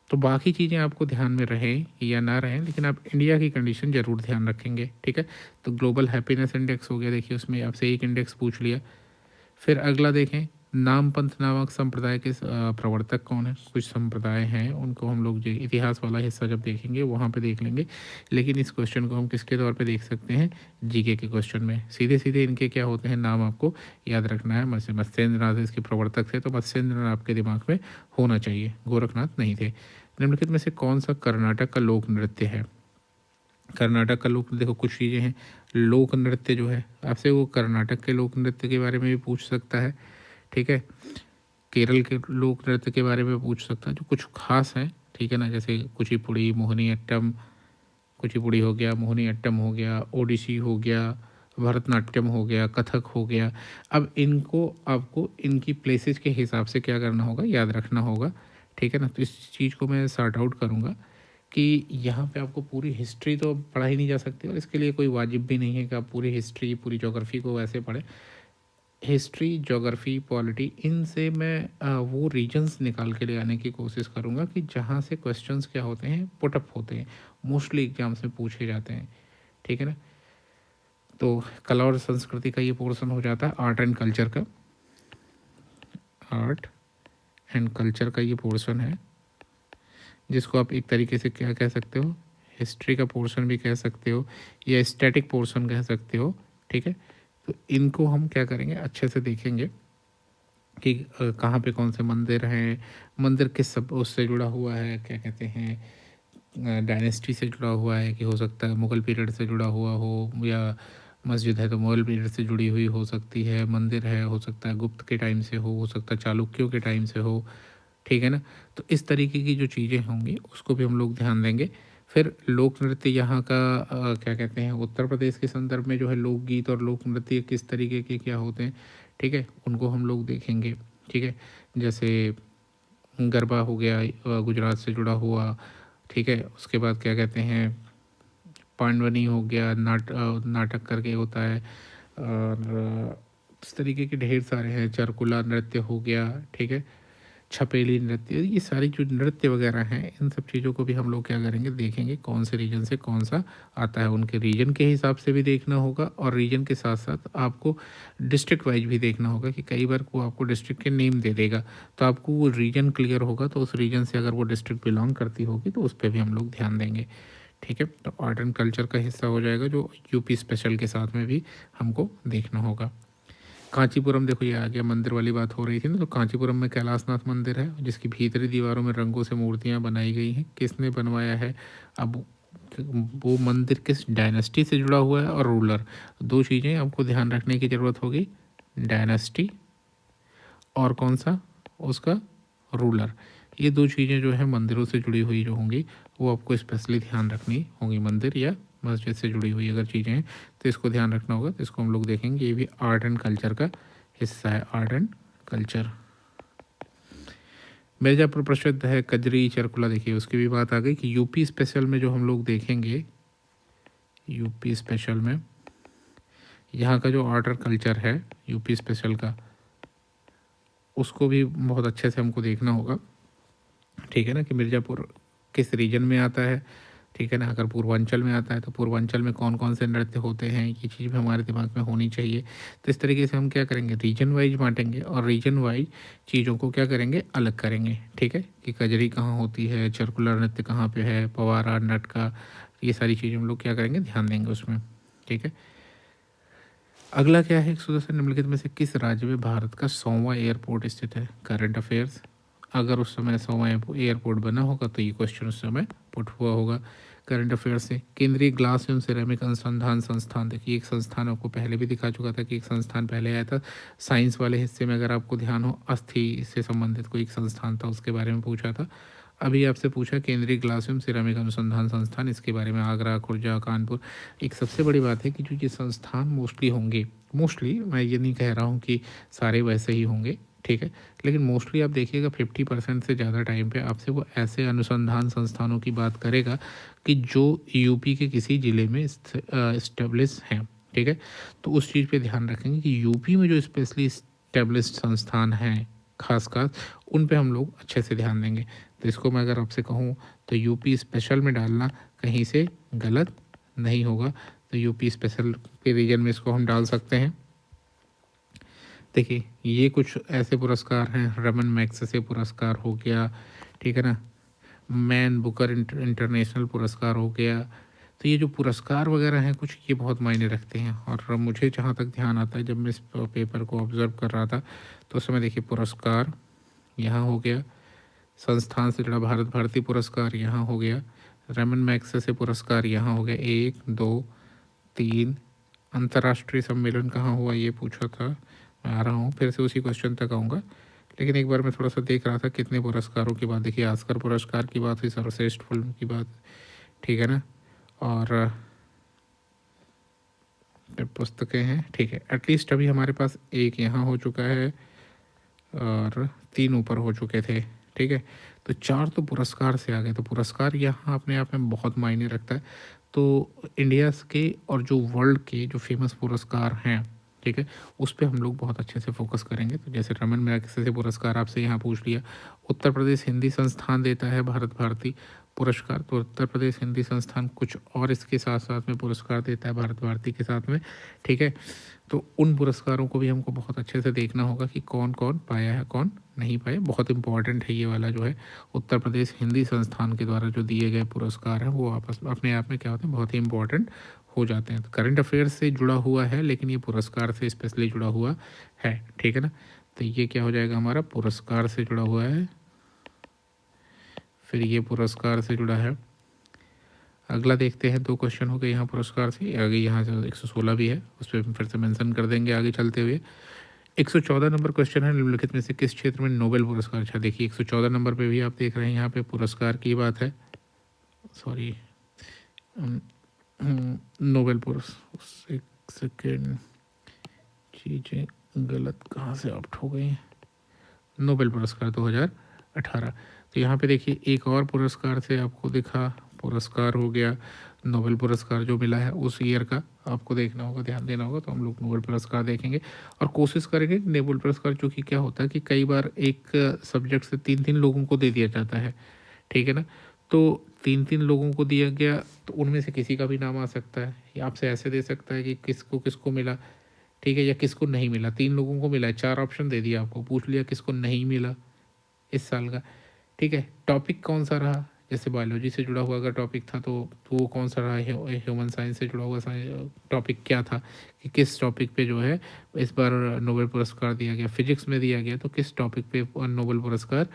A: तो बाकी चीज़ें आपको ध्यान में रहें या ना रहें, लेकिन आप इंडिया की कंडीशन ज़रूर ध्यान रखेंगे, ठीक है। तो ग्लोबल हैप्पीनेस इंडेक्स हो गया, देखिए उसमें आपसे एक इंडेक्स पूछ लिया। फिर अगला देखें, नामपंथ नामक संप्रदाय के प्रवर्तक कौन है। कुछ संप्रदाय हैं उनको हम लोग जो इतिहास वाला हिस्सा जब देखेंगे वहाँ पे देख लेंगे, लेकिन इस क्वेश्चन को हम किसके तौर पे देख सकते हैं, जीके के क्वेश्चन में। सीधे सीधे इनके क्या होते हैं नाम आपको याद रखना है। मत्स्येंद्र नाथ इसके प्रवर्तक थे, तो मत्स्येंद्र नाथ आपके दिमाग में होना चाहिए, गोरखनाथ नहीं थे। निम्नलिखित में से कौन सा कर्नाटक का लोक नृत्य है। कर्नाटक का लोक, देखो कुछ चीज़ें हैं, लोक नृत्य जो है आपसे वो कर्नाटक के लोक नृत्य के बारे में भी पूछ सकता है, ठीक है। केरल के लोक नृत्य के बारे में पूछ सकता है जो कुछ खास हैं, ठीक है ना, जैसे कुचिपुड़ी, मोहिनी अट्टम, कुचिपुड़ी हो गया, मोहिनी अट्टम हो गया, ओडिसी हो गया, भरतनाट्यम हो गया, कथक हो गया। अब इनको आपको इनकी प्लेसेस के हिसाब से क्या करना होगा, याद रखना होगा, ठीक है ना। तो इस चीज़ को मैं सॉर्ट आउट करूँगा कि यहाँ पे आपको पूरी हिस्ट्री तो पढ़ा ही नहीं जा सकती, और इसके लिए कोई वाजिब भी नहीं है कि आप पूरी हिस्ट्री, पूरी ज्योग्राफी को वैसे पढ़ें। हिस्ट्री, ज्योग्राफी, पॉलिटी, इनसे मैं वो रीजन्स निकाल के ले आने की कोशिश करूँगा कि जहाँ से क्वेश्चंस क्या होते हैं, पुटअप होते हैं, मोस्टली एग्जाम्स में पूछे जाते हैं, ठीक है ना। तो कला और संस्कृति का ये पोर्शन हो जाता है, आर्ट एंड कल्चर का, आर्ट एंड कल्चर का ये पोर्शन है, जिसको आप एक तरीके से क्या कह सकते हो, हिस्ट्री का पोर्शन भी कह सकते हो या स्टैटिक पोर्शन कह सकते हो, ठीक है। तो इनको हम क्या करेंगे, अच्छे से देखेंगे कि कहाँ पे कौन से मंदिर हैं, मंदिर किस सब उससे जुड़ा हुआ है, क्या कहते हैं, डायनेस्टी से जुड़ा हुआ है, कि हो सकता है मुग़ल पीरियड से जुड़ा हुआ हो, या मस्जिद है तो मुग़ल पीरियड से जुड़ी हुई हो सकती है, मंदिर है हो सकता है गुप्त के टाइम से हो सकता है चालुक्यों के टाइम से हो, ठीक है ना। तो इस तरीके की जो चीज़ें होंगी उसको भी हम लोग ध्यान देंगे। फिर लोक नृत्य यहाँ का क्या कहते हैं, उत्तर प्रदेश के संदर्भ में जो है लोकगीत और लोक नृत्य किस तरीके के क्या होते हैं, ठीक है, उनको हम लोग देखेंगे, ठीक है। जैसे गरबा हो गया गुजरात से जुड़ा हुआ, ठीक है। उसके बाद क्या कहते हैं, पांडवनी हो गया, नाटक करके होता है, और इस तरीके के ढेर सारे हैं, चरकुला नृत्य हो गया, ठीक है, छपेली नृत्य, ये सारी जो नृत्य वगैरह हैं इन सब चीज़ों को भी हम लोग क्या करेंगे, देखेंगे कौन से रीजन से कौन सा आता है, उनके रीजन के हिसाब से भी देखना होगा, और रीजन के साथ साथ आपको डिस्ट्रिक्ट वाइज भी देखना होगा कि कई बार वो आपको डिस्ट्रिक्ट के नेम दे देगा, तो आपको वो रीजन क्लियर होगा, तो उस रीजन से अगर वो डिस्ट्रिक्ट बिलोंग करती होगी तो उस पर भी हम लोग ध्यान देंगे, ठीक है। तो आर्ट एंड कल्चर का हिस्सा हो जाएगा जो यूपी स्पेशल के साथ में भी हमको देखना होगा। कांचीपुरम, देखो ये आ गया, मंदिर वाली बात हो रही थी ना, तो कांचीपुरम में कैलाशनाथ मंदिर है जिसकी भीतरी दीवारों में रंगों से मूर्तियां बनाई गई हैं, किसने बनवाया है। अब वो मंदिर किस डायनेस्टी से जुड़ा हुआ है और रूलर, दो चीज़ें आपको ध्यान रखने की ज़रूरत होगी, डायनेस्टी और कौन सा, उसका रूलर। ये दो चीज़ें जो है मंदिरों से जुड़ी हुई जो होंगी वो आपको स्पेशली ध्यान रखनी होंगी। मंदिर या मस्जिद से जुड़ी हुई अगर चीज़ें हैं तो इसको ध्यान रखना होगा। तो इसको हम लोग देखेंगे, ये भी आर्ट एंड कल्चर का हिस्सा है, आर्ट एंड कल्चर। मिर्ज़ापुर प्रसिद्ध है कजरी चरकुला, देखिए उसकी भी बात आ गई कि यूपी स्पेशल में जो हम लोग देखेंगे, यूपी स्पेशल में यहाँ का जो आर्ट और कल्चर है यूपी स्पेशल का, उसको भी बहुत अच्छे से हमको देखना होगा, ठीक है ना, कि मिर्ज़ापुर किस रीजन में आता है, ठीक है ना। अगर पूर्वांचल में आता है तो पूर्वांचल में कौन कौन से नृत्य होते हैं, ये चीज़ भी हमारे दिमाग में होनी चाहिए। तो इस तरीके से हम क्या करेंगे, रीजन वाइज बांटेंगे और रीजन वाइज चीज़ों को क्या करेंगे, अलग करेंगे, ठीक है, कि कजरी कहाँ होती है, चरकुलर नृत्य कहाँ पे है, पवारा, नटका, ये सारी चीज़ें हम लोग क्या करेंगे, ध्यान देंगे उसमें, ठीक है। अगला क्या है, 110 निम्नलिखित में से किस राज्य में भारत का 100वां एयरपोर्ट स्थित है, करंट अफेयर्स। अगर उस समय 100वां एयरपोर्ट बना होगा तो ये क्वेश्चन उस समय पुट हुआ होगा करंट अफेयर्स से। केंद्रीय ग्लास एवं सिरेमिक अनुसंधान संस्थान, देखिए एक संस्थान आपको पहले भी दिखा चुका था कि एक संस्थान पहले आया था साइंस वाले हिस्से में, अगर आपको ध्यान हो, अस्थि से संबंधित कोई एक संस्थान था, उसके बारे में पूछा था। अभी आपसे पूछा केंद्रीय ग्लास एवं सिरेमिक अनुसंधान संस्थान, इसके बारे में आगरा, खुर्जा, कानपुर। एक सबसे बड़ी बात है कि जो ये संस्थान मोस्टली होंगे, मोस्टली मैं ये नहीं कह रहा हूँ कि सारे वैसे ही होंगे, ठीक है, लेकिन मोस्टली आप देखिएगा 50% से ज़्यादा टाइम पे आपसे वो ऐसे अनुसंधान संस्थानों की बात करेगा कि जो यूपी के किसी ज़िले में इस्टेब्लिश हैं, ठीक है। तो उस चीज़ पे ध्यान रखेंगे कि यूपी में जो स्पेशली इस्टेब्लिश संस्थान हैं खास उन पे हम लोग अच्छे से ध्यान देंगे। तो इसको मैं अगर आपसे कहूँ तो यूपी स्पेशल में डालना कहीं से गलत नहीं होगा। तो यूपी स्पेशल के रीजन में इसको हम डाल सकते हैं। देखिए ये कुछ ऐसे पुरस्कार हैं, रमन मैग्सेसे पुरस्कार हो गया, ठीक है ना, मैन बुकर इंटरनेशनल पुरस्कार हो गया। तो ये जो पुरस्कार वगैरह हैं कुछ, ये बहुत मायने रखते हैं। और मुझे जहाँ तक ध्यान आता है, जब मैं इस पेपर को ऑब्ज़र्व कर रहा था तो उस समय देखिए पुरस्कार यहाँ हो गया, संस्थान से जुड़ा भारत भारती पुरस्कार यहाँ हो गया, रमन मैग्सेसे पुरस्कार यहाँ हो गया, 1 2 3। अंतर्राष्ट्रीय सम्मेलन कहाँ हुआ ये पूछा था, मैं आ रहा हूँ फिर से उसी क्वेश्चन तक आऊँगा। लेकिन एक बार मैं थोड़ा सा देख रहा था कितने पुरस्कारों की बात, देखिए ऑस्कर पुरस्कार की बात हुई, सर्वश्रेष्ठ फिल्म की बात, ठीक है ना, और पुस्तकें हैं, ठीक है। एटलीस्ट अभी हमारे पास एक यहाँ हो चुका है और 3 ऊपर हो चुके थे, ठीक है। तो 4 तो पुरस्कार से आ गए। तो पुरस्कार यहाँ अपने आप में बहुत मायने रखता है। तो इंडिया के और जो वर्ल्ड के जो फेमस पुरस्कार हैं, ठीक है, उस पे हम लोग बहुत अच्छे से फोकस करेंगे। तो जैसे रमन मैग्सेसे पुरस्कार आपसे यहाँ पूछ लिया, उत्तर प्रदेश हिंदी संस्थान देता है भारत भारती पुरस्कार, तो उत्तर प्रदेश हिंदी संस्थान कुछ और इसके साथ साथ में पुरस्कार देता है भारत भारती के साथ में, ठीक है। तो उन पुरस्कारों को भी हमको बहुत अच्छे से देखना होगा कि कौन कौन पाया है, कौन नहीं पाए। बहुत इंपॉर्टेंट है ये वाला जो है उत्तर प्रदेश हिंदी संस्थान के द्वारा जो दिए गए पुरस्कार हैं, वो आपस में अपने आप में क्या होते हैं, बहुत ही इंपॉर्टेंट हो जाते हैं। तो करंट अफेयर्स से जुड़ा हुआ है लेकिन ये पुरस्कार से स्पेशली जुड़ा हुआ है, ठीक है ना। तो ये क्या हो जाएगा हमारा, पुरस्कार से जुड़ा हुआ है, फिर ये पुरस्कार से जुड़ा है। अगला देखते हैं, 2 क्वेश्चन हो गए यहाँ पुरस्कार से, आगे यहाँ से 116 भी है, उस पर फिर से मेंशन कर देंगे आगे चलते हुए। 114 नंबर क्वेश्चन है, निम्नलिखित में से किस क्षेत्र में नोबेल पुरस्कार, अच्छा देखिए 114 नंबर पे भी आप देख रहे हैं यहाँ पे पुरस्कार की बात है, सॉरी नोबेल पुरस्कार, एक सेकेंड, चीज़ें गलत कहाँ से ऑप्ट हो गई, नोबेल पुरस्कार 2018। तो यहाँ पे देखिए एक और पुरस्कार से आपको दिखा, पुरस्कार हो गया, नोबेल पुरस्कार जो मिला है उस ईयर का आपको देखना होगा, ध्यान देना होगा। तो हम लोग नोबेल पुरस्कार देखेंगे और कोशिश करेंगे नोबेल पुरस्कार, चूँकि क्या होता है कि कई बार एक सब्जेक्ट से 3-3 लोगों को दे दिया जाता है, ठीक है ना। तो 3-3 लोगों को दिया गया तो उनमें से किसी का भी नाम आ सकता है, या आपसे ऐसे दे सकता है कि किसको किसको मिला, ठीक है, या किसको नहीं मिला। 3 लोगों को मिला है, 4 ऑप्शन दे दिया आपको, पूछ लिया किसको नहीं मिला इस साल का, ठीक है। टॉपिक कौन सा रहा, जैसे बायोलॉजी से जुड़ा हुआ अगर टॉपिक था तो वो कौन सा रहा, ह्यूमन साइंस से जुड़ा हुआ टॉपिक क्या था, कि किस टॉपिक पे जो है इस बार नोबेल पुरस्कार दिया गया। फिजिक्स में दिया गया तो किस टॉपिक पे नोबेल पुरस्कार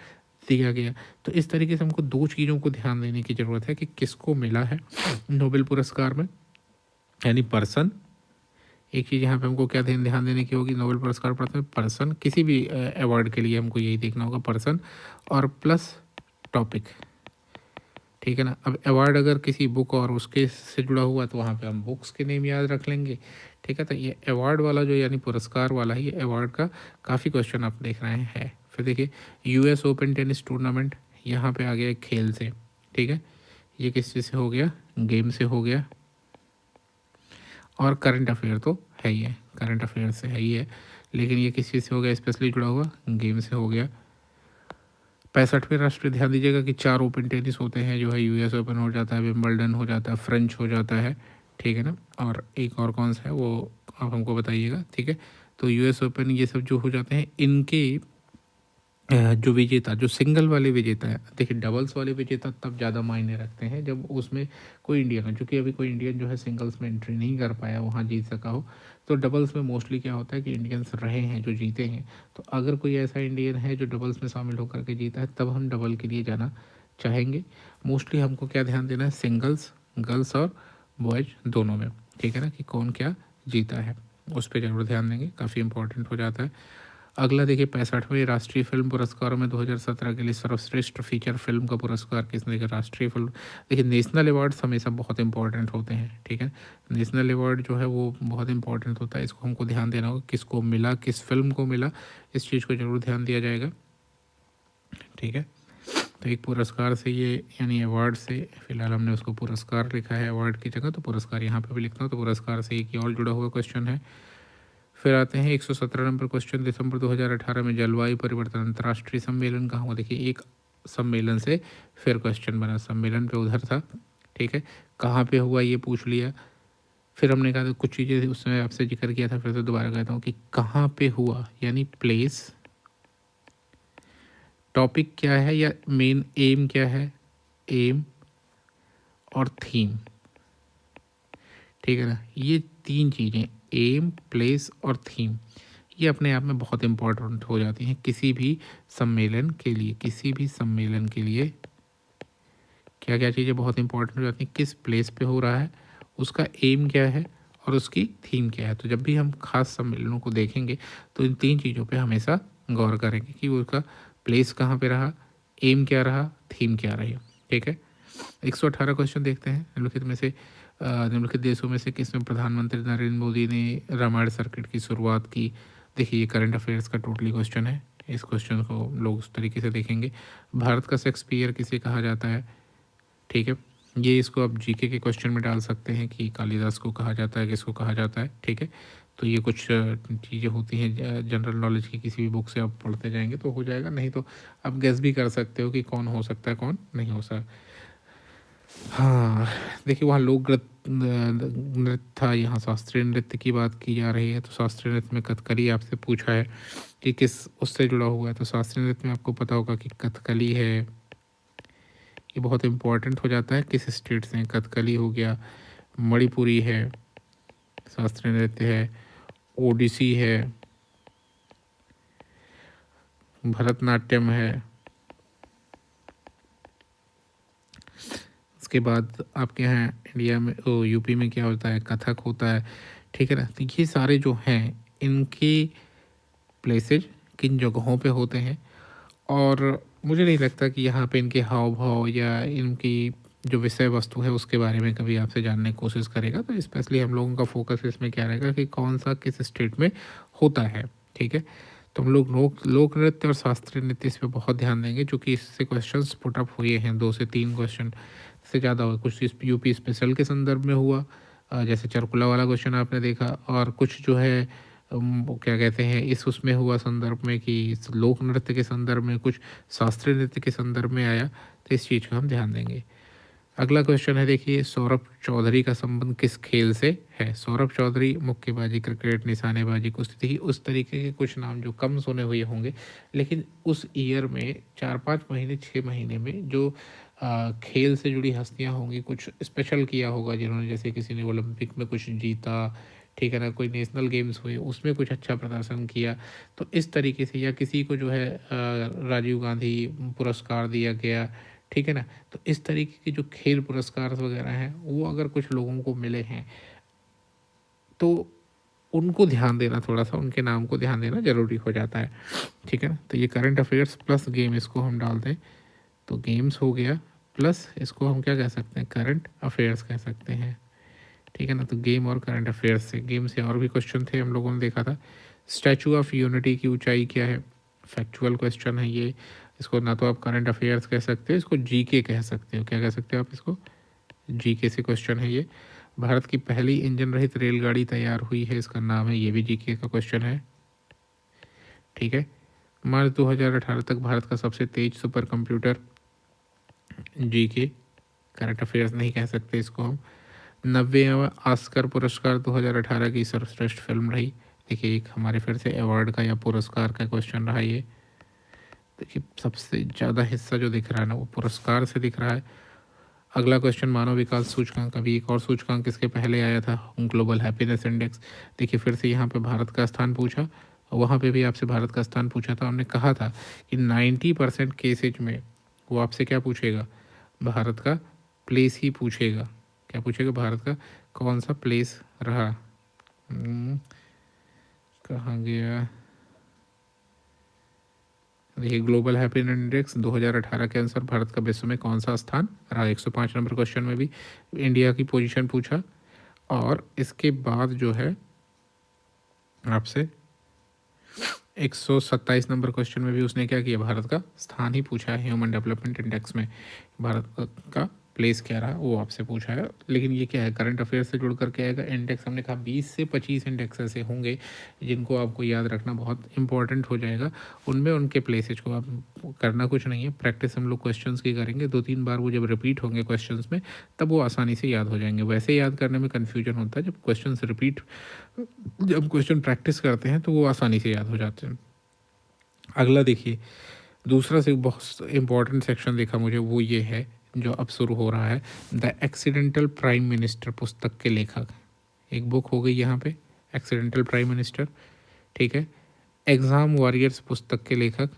A: दिया गया। तो इस तरीके से हमको 2 चीज़ों को ध्यान देने की ज़रूरत है कि किसको मिला है नोबेल पुरस्कार में, यानी पर्सन। एक चीज़ यहाँ पे हमको क्या ध्यान देने की होगी, नोबेल पुरस्कार प्राप्त पर्सन, किसी भी अवार्ड के लिए हमको यही देखना होगा पर्सन, और प्लस टॉपिक, ठीक है ना। अब अवार्ड अगर किसी बुक और उसके से जुड़ा हुआ तो वहाँ पे हम बुक्स के नेम याद रख लेंगे, ठीक है। तो ये अवार्ड वाला जो यानी पुरस्कार वाला ही, ये अवार्ड का काफ़ी क्वेश्चन आप देख रहे हैं। फिर देखिए US ओपन टेनिस टूर्नामेंट, यहाँ पे आ गया एक खेल से, ठीक है। ये किस चीज़ से हो गया, गेम से हो गया। और करंट अफेयर तो है ही है, करंट अफेयर से है ही है, लेकिन ये किस चीज़ से हो गया, स्पेशली जुड़ा हुआ गेम से हो गया। 65वें राष्ट्रीय, ध्यान दीजिएगा कि 4 ओपन टेनिस होते हैं, जो है US ओपन हो जाता है, विम्बल्डन हो जाता है, फ्रेंच हो जाता है, ठीक है ना। और एक और कौन सा है वो आप हमको बताइएगा, ठीक है। तो US ओपन ये सब जो हो जाते हैं, इनके जो विजेता, जो सिंगल वाले विजेता है, देखिए डबल्स वाले विजेता तब ज़्यादा मायने रखते हैं जब उसमें कोई इंडियन है, क्योंकि अभी कोई इंडियन जो है सिंगल्स में एंट्री नहीं कर पाया, वहाँ जीत सका हो। तो डबल्स में मोस्टली क्या होता है कि इंडियंस रहे हैं जो जीते हैं। तो अगर कोई ऐसा इंडियन है जो डबल्स में शामिल होकर के जीता है, तब हम डबल के लिए जाना चाहेंगे। मोस्टली हमको क्या ध्यान देना है, सिंगल्स, गर्ल्स और बॉयज दोनों में, ठीक है ना, कि कौन क्या जीता है, उस पर ज़रूर ध्यान देंगे, काफ़ी इंपॉर्टेंट हो जाता है। अगला देखिए 65वें राष्ट्रीय फिल्म पुरस्कारों में 2017 के लिए सर्वश्रेष्ठ फीचर फिल्म का पुरस्कार किसने देखा, राष्ट्रीय फिल्म। देखिए नेशनल अवार्ड्स हमेशा बहुत इंपॉर्टेंट होते हैं, ठीक है। नेशनल अवार्ड जो है वो बहुत इंपॉर्टेंट होता है, इसको हमको ध्यान देना होगा, किसको मिला, किस फिल्म को मिला, इस चीज़ को जरूर ध्यान दिया जाएगा, ठीक है। तो एक पुरस्कार से ये यानी अवार्ड से, फिलहाल हमने उसको पुरस्कार लिखा है अवार्ड की जगह, तो पुरस्कार यहाँ पे भी लिखना हो, तो पुरस्कार से एक और जुड़ा हुआ क्वेश्चन है। फिर आते हैं 117 नंबर क्वेश्चन, दिसंबर 2018 में जलवायु परिवर्तन अंतर्राष्ट्रीय सम्मेलन कहाँ हुआ। देखिए एक सम्मेलन से फिर क्वेश्चन बना, सम्मेलन पे उधर था, ठीक है, कहाँ पे हुआ ये पूछ लिया। फिर हमने कहा कुछ चीज़ें उसमें आपसे जिक्र किया था, फिर से दोबारा कहता हूँ कि कहाँ पे हुआ, यानी प्लेस, टॉपिक क्या है या मेन एम क्या है, एम और थीम, ठीक है ना। ये 3 चीज़ें, एम, प्लेस और थीम, ये अपने आप में बहुत इम्पोर्टेंट हो जाती हैं किसी भी सम्मेलन के लिए। किसी भी सम्मेलन के लिए क्या क्या चीज़ें बहुत इंपॉर्टेंट हो जाती हैं, किस प्लेस पे हो रहा है, उसका एम क्या है और उसकी थीम क्या है। तो जब भी हम खास सम्मेलनों को देखेंगे तो इन 3 चीज़ों पे हमेशा गौर करेंगे कि उसका प्लेस कहाँ पे रहा, एम क्या रहा, थीम क्या रही, ठीक है। 118 क्वेश्चन देखते हैं। निम्नलिखित में से निम्नलिखित देशों में से किसमें प्रधानमंत्री नरेंद्र मोदी ने रामायण सर्किट की शुरुआत की। देखिए ये करंट अफेयर्स का टोटली क्वेश्चन है, इस क्वेश्चन को लोग उस तरीके से देखेंगे। भारत का शेक्सपियर किसे कहा जाता है, ठीक है। ये इसको आप जीके के क्वेश्चन में डाल सकते हैं कि कालिदास को कहा जाता है, किसको कहा जाता है, ठीक है। तो ये कुछ चीज़ें होती हैं जनरल नॉलेज की, किसी भी बुक से आप पढ़ते जाएंगे तो हो जाएगा, नहीं तो आप गेस भी कर सकते हो कि कौन हो सकता है कौन नहीं हो सकता। हाँ, देखिए वहाँ लोक नृत्य था, यहाँ शास्त्रीय नृत्य की बात की जा रही है। तो शास्त्रीय नृत्य में कथकली आपसे पूछा है कि किस उससे जुड़ा हुआ है, तो शास्त्रीय नृत्य में आपको पता होगा कि कथकली है, ये बहुत इम्पोर्टेंट हो जाता है किस स्टेट से। कथकली हो गया, मणिपुरी है, शास्त्रीय नृत्य है, ओडिसी है, भरतनाट्यम है। उसके बाद आपके यहाँ इंडिया में यूपी में क्या होता है, कथक होता है, ठीक है ना। तो ये सारे जो हैं इनके प्लेसेज किन जगहों पे होते हैं, और मुझे नहीं लगता कि यहाँ पे इनके हाव भाव या इनकी जो विषय वस्तु है उसके बारे में कभी आपसे जानने की कोशिश करेगा। तो स्पेशली हम लोगों का फोकस इसमें क्या रहेगा कि कौन सा किस स्टेट में होता है, ठीक है। तो हम लोग लोक नृत्य और शास्त्रीय नृत्य इस पर बहुत ध्यान देंगे, क्योंकि इससे क्वेश्चन पुटअप हुए हैं, 2 से 3 क्वेश्चन से ज़्यादा हुआ। कुछ इस यूपी स्पेशल के संदर्भ में हुआ, जैसे चरकुला वाला क्वेश्चन आपने देखा, और कुछ जो है वो क्या कहते हैं इस उसमें हुआ संदर्भ में कि इस लोक नृत्य के संदर्भ में, कुछ शास्त्रीय नृत्य के संदर्भ में आया, तो इस चीज़ का हम ध्यान देंगे। अगला क्वेश्चन है, देखिए सौरभ चौधरी का संबंध किस खेल से है। सौरभ चौधरी मुक्केबाजी, क्रिकेट, निशानेबाजी, कुश्ती, देखिए उस तरीके के कुछ नाम जो कम सुने हुए होंगे, लेकिन उस ईयर में 4-5 महीने 6 महीने में जो खेल से जुड़ी हस्तियां होंगी, कुछ स्पेशल किया होगा जिन्होंने, जैसे किसी ने ओलंपिक में कुछ जीता, ठीक है ना, कोई नेशनल गेम्स हुए उसमें कुछ अच्छा प्रदर्शन किया, तो इस तरीके से, या किसी को जो है राजीव गांधी पुरस्कार दिया गया, ठीक है ना। तो इस तरीके के जो खेल पुरस्कार वगैरह हैं वो अगर कुछ लोगों को मिले हैं तो उनको ध्यान देना, थोड़ा सा उनके नाम को ध्यान देना ज़रूरी हो जाता है, ठीक है ना। तो ये करंट अफेयर्स प्लस गेम इसको हम डाल दें तो गेम्स हो गया, प्लस इसको हम क्या कह सकते हैं, करंट अफेयर्स कह सकते हैं, ठीक है ना। तो गेम और करंट अफेयर्स से, गेम से और भी क्वेश्चन थे हम लोगों ने देखा था। स्टैचू ऑफ यूनिटी की ऊंचाई क्या है, फैक्चुअल क्वेश्चन है ये। इसको ना तो आप करंट अफेयर्स कह सकते हो, इसको जीके कह सकते हो। क्या कह सकते हो आप इसको, जीके से क्वेश्चन है ये। भारत की पहली इंजन रहित रेलगाड़ी तैयार हुई है, इसका नाम है, ये भी जीके का क्वेश्चन है, ठीक है। मार्च 2018 तक भारत का सबसे तेज super computer, GK, current affairs नहीं कह सकते इसको हम। 90वां ऑस्कर पुरस्कार 2018 की सर्वश्रेष्ठ फिल्म रही। देखिए एक हमारे फिर से अवार्ड का या पुरस्कार का क्वेश्चन रहा ये। देखिए सबसे ज़्यादा हिस्सा जो दिख रहा है ना वो पुरस्कार से दिख रहा है। अगला क्वेश्चन, मानव विकास सूचकांक, अभी एक और सूचकांक इसके पहले आया था, ग्लोबल हैप्पीनेस इंडेक्स। देखिए फिर से यहाँ पे भारत का स्थान पूछा, वहाँ पे भी आपसे भारत का स्थान पूछा था। हमने कहा था कि 90% केसेज में वो आपसे क्या पूछेगा, भारत का प्लेस ही पूछेगा। क्या पूछेगा, भारत का कौन सा प्लेस रहा। कहाँ गया, देखिए ग्लोबल हैप्पीनेस इंडेक्स 2018 के अनुसार भारत का विश्व में कौन सा स्थान रहा। 105 नंबर क्वेश्चन में भी इंडिया की पोजीशन पूछा, और इसके बाद जो है आपसे 127 नंबर क्वेश्चन में भी उसने क्या किया, भारत का स्थान ही पूछा है ह्यूमन डेवलपमेंट इंडेक्स में, भारत का प्लेस क्या रहा वो आपसे पूछा है। लेकिन ये क्या है, करंट अफेयर से जुड़ कर के आएगा। इंडेक्स हमने कहा 20 से 25 इंडेक्स ऐसे होंगे जिनको आपको याद रखना बहुत इंपॉर्टेंट हो जाएगा। उनमें उनके प्लेसेज को आप करना कुछ नहीं है, प्रैक्टिस हम लोग क्वेश्चंस की करेंगे 2-3 बार, वो जब रिपीट होंगे क्वेश्चंस में तब वो आसानी से याद हो जाएंगे। वैसे याद करने में कन्फ्यूजन होता है, जब क्वेश्चन प्रैक्टिस करते हैं तो वो आसानी से याद हो जाते हैं। अगला देखिए, दूसरा से बहुत इम्पॉर्टेंट सेक्शन देखा मुझे, वो ये है जो अब शुरू हो रहा है, द एक्सीडेंटल प्राइम मिनिस्टर पुस्तक के लेखक। एक बुक हो गई यहाँ पे, एक्सीडेंटल प्राइम मिनिस्टर, ठीक है। एग्ज़ाम वॉरियर्स पुस्तक के लेखक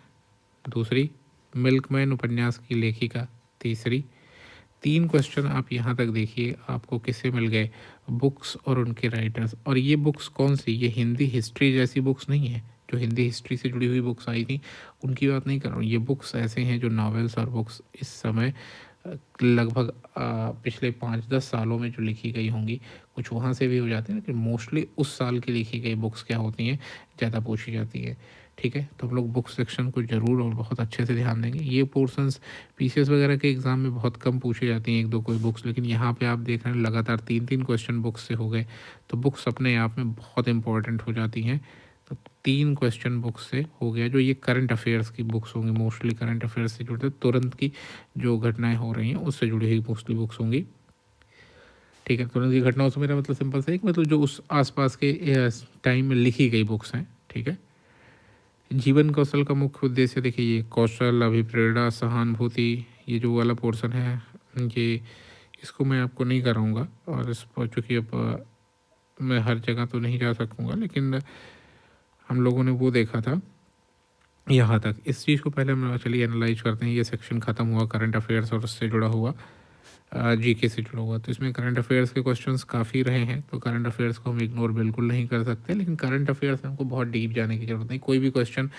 A: दूसरी, मिल्कमैन उपन्यास की लेखिका तीसरी। 3 क्वेश्चन आप यहाँ तक देखिए, आपको किससे मिल गए, बुक्स और उनके राइटर्स। और ये बुक्स कौन सी, ये हिंदी हिस्ट्री जैसी बुक्स नहीं है, जो हिंदी हिस्ट्री से जुड़ी हुई बुक्स आई थी उनकी बात नहीं कर रहा हूँ। ये बुक्स ऐसे हैं जो नॉवेल्स और बुक्स इस समय लगभग पिछले 5-10 सालों में जो लिखी गई होंगी, कुछ वहाँ से भी हो जाती है, लेकिन मोस्टली उस साल की लिखी गई बुक्स क्या होती हैं, ज़्यादा पूछी जाती है, ठीक है। तो हम लोग बुक सेक्शन को ज़रूर और बहुत अच्छे से ध्यान देंगे। ये पोर्शंस पीसीएस वगैरह के एग्ज़ाम में बहुत कम पूछी जाती हैं, 1-2 कोई बुक्स, लेकिन यहाँ पे आप देख रहे हैं लगातार 3-3 क्वेश्चन बुक्स से हो गए, तो बुक्स अपने आप में बहुत इंपॉर्टेंट हो जाती हैं। तो 3 क्वेश्चन बुक्स से हो गया, जो ये करंट अफेयर्स की बुक्स होंगी, मोस्टली करंट अफेयर्स से जुड़ते तुरंत की जो घटनाएं हो रही हैं उससे जुड़ी हुई मोस्टली बुक्स होंगी, ठीक है। तुरंत की घटनाओं से मेरा मतलब सिंपल सा एक, मतलब जो उस आसपास के टाइम में लिखी गई बुक्स हैं, ठीक है। जीवन कौशल का मुख्य उद्देश्य, देखिए ये कौशल, अभिप्रेरणा, सहानुभूति, ये जो वाला पोर्शन है, ये इसको मैं आपको नहीं कराऊंगा, और इस पर चूँकि अब मैं हर जगह तो नहीं जा सकूँगा, लेकिन हम लोगों ने वो देखा था यहाँ तक। इस चीज़ को पहले हम चलिए एनालाइज करते हैं। ये सेक्शन ख़त्म हुआ करंट अफेयर्स और उससे जुड़ा हुआ, जीके से जुड़ा हुआ। तो इसमें करंट अफेयर्स के क्वेश्चंस काफ़ी रहे हैं, तो करंट अफेयर्स को हम इग्नोर बिल्कुल नहीं कर सकते, लेकिन करंट अफेयर्स में हमको बहुत डीप जाने की ज़रूरत नहीं। कोई भी क्वेश्चन